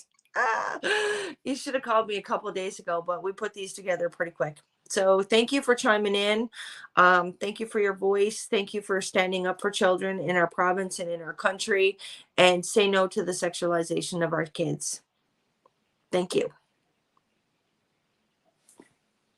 You should have called me a couple of days ago, but we put these together pretty quick. So thank you for chiming in. Thank you for your voice. Thank you for standing up for children in our province and in our country, and say no to the sexualization of our kids. Thank you.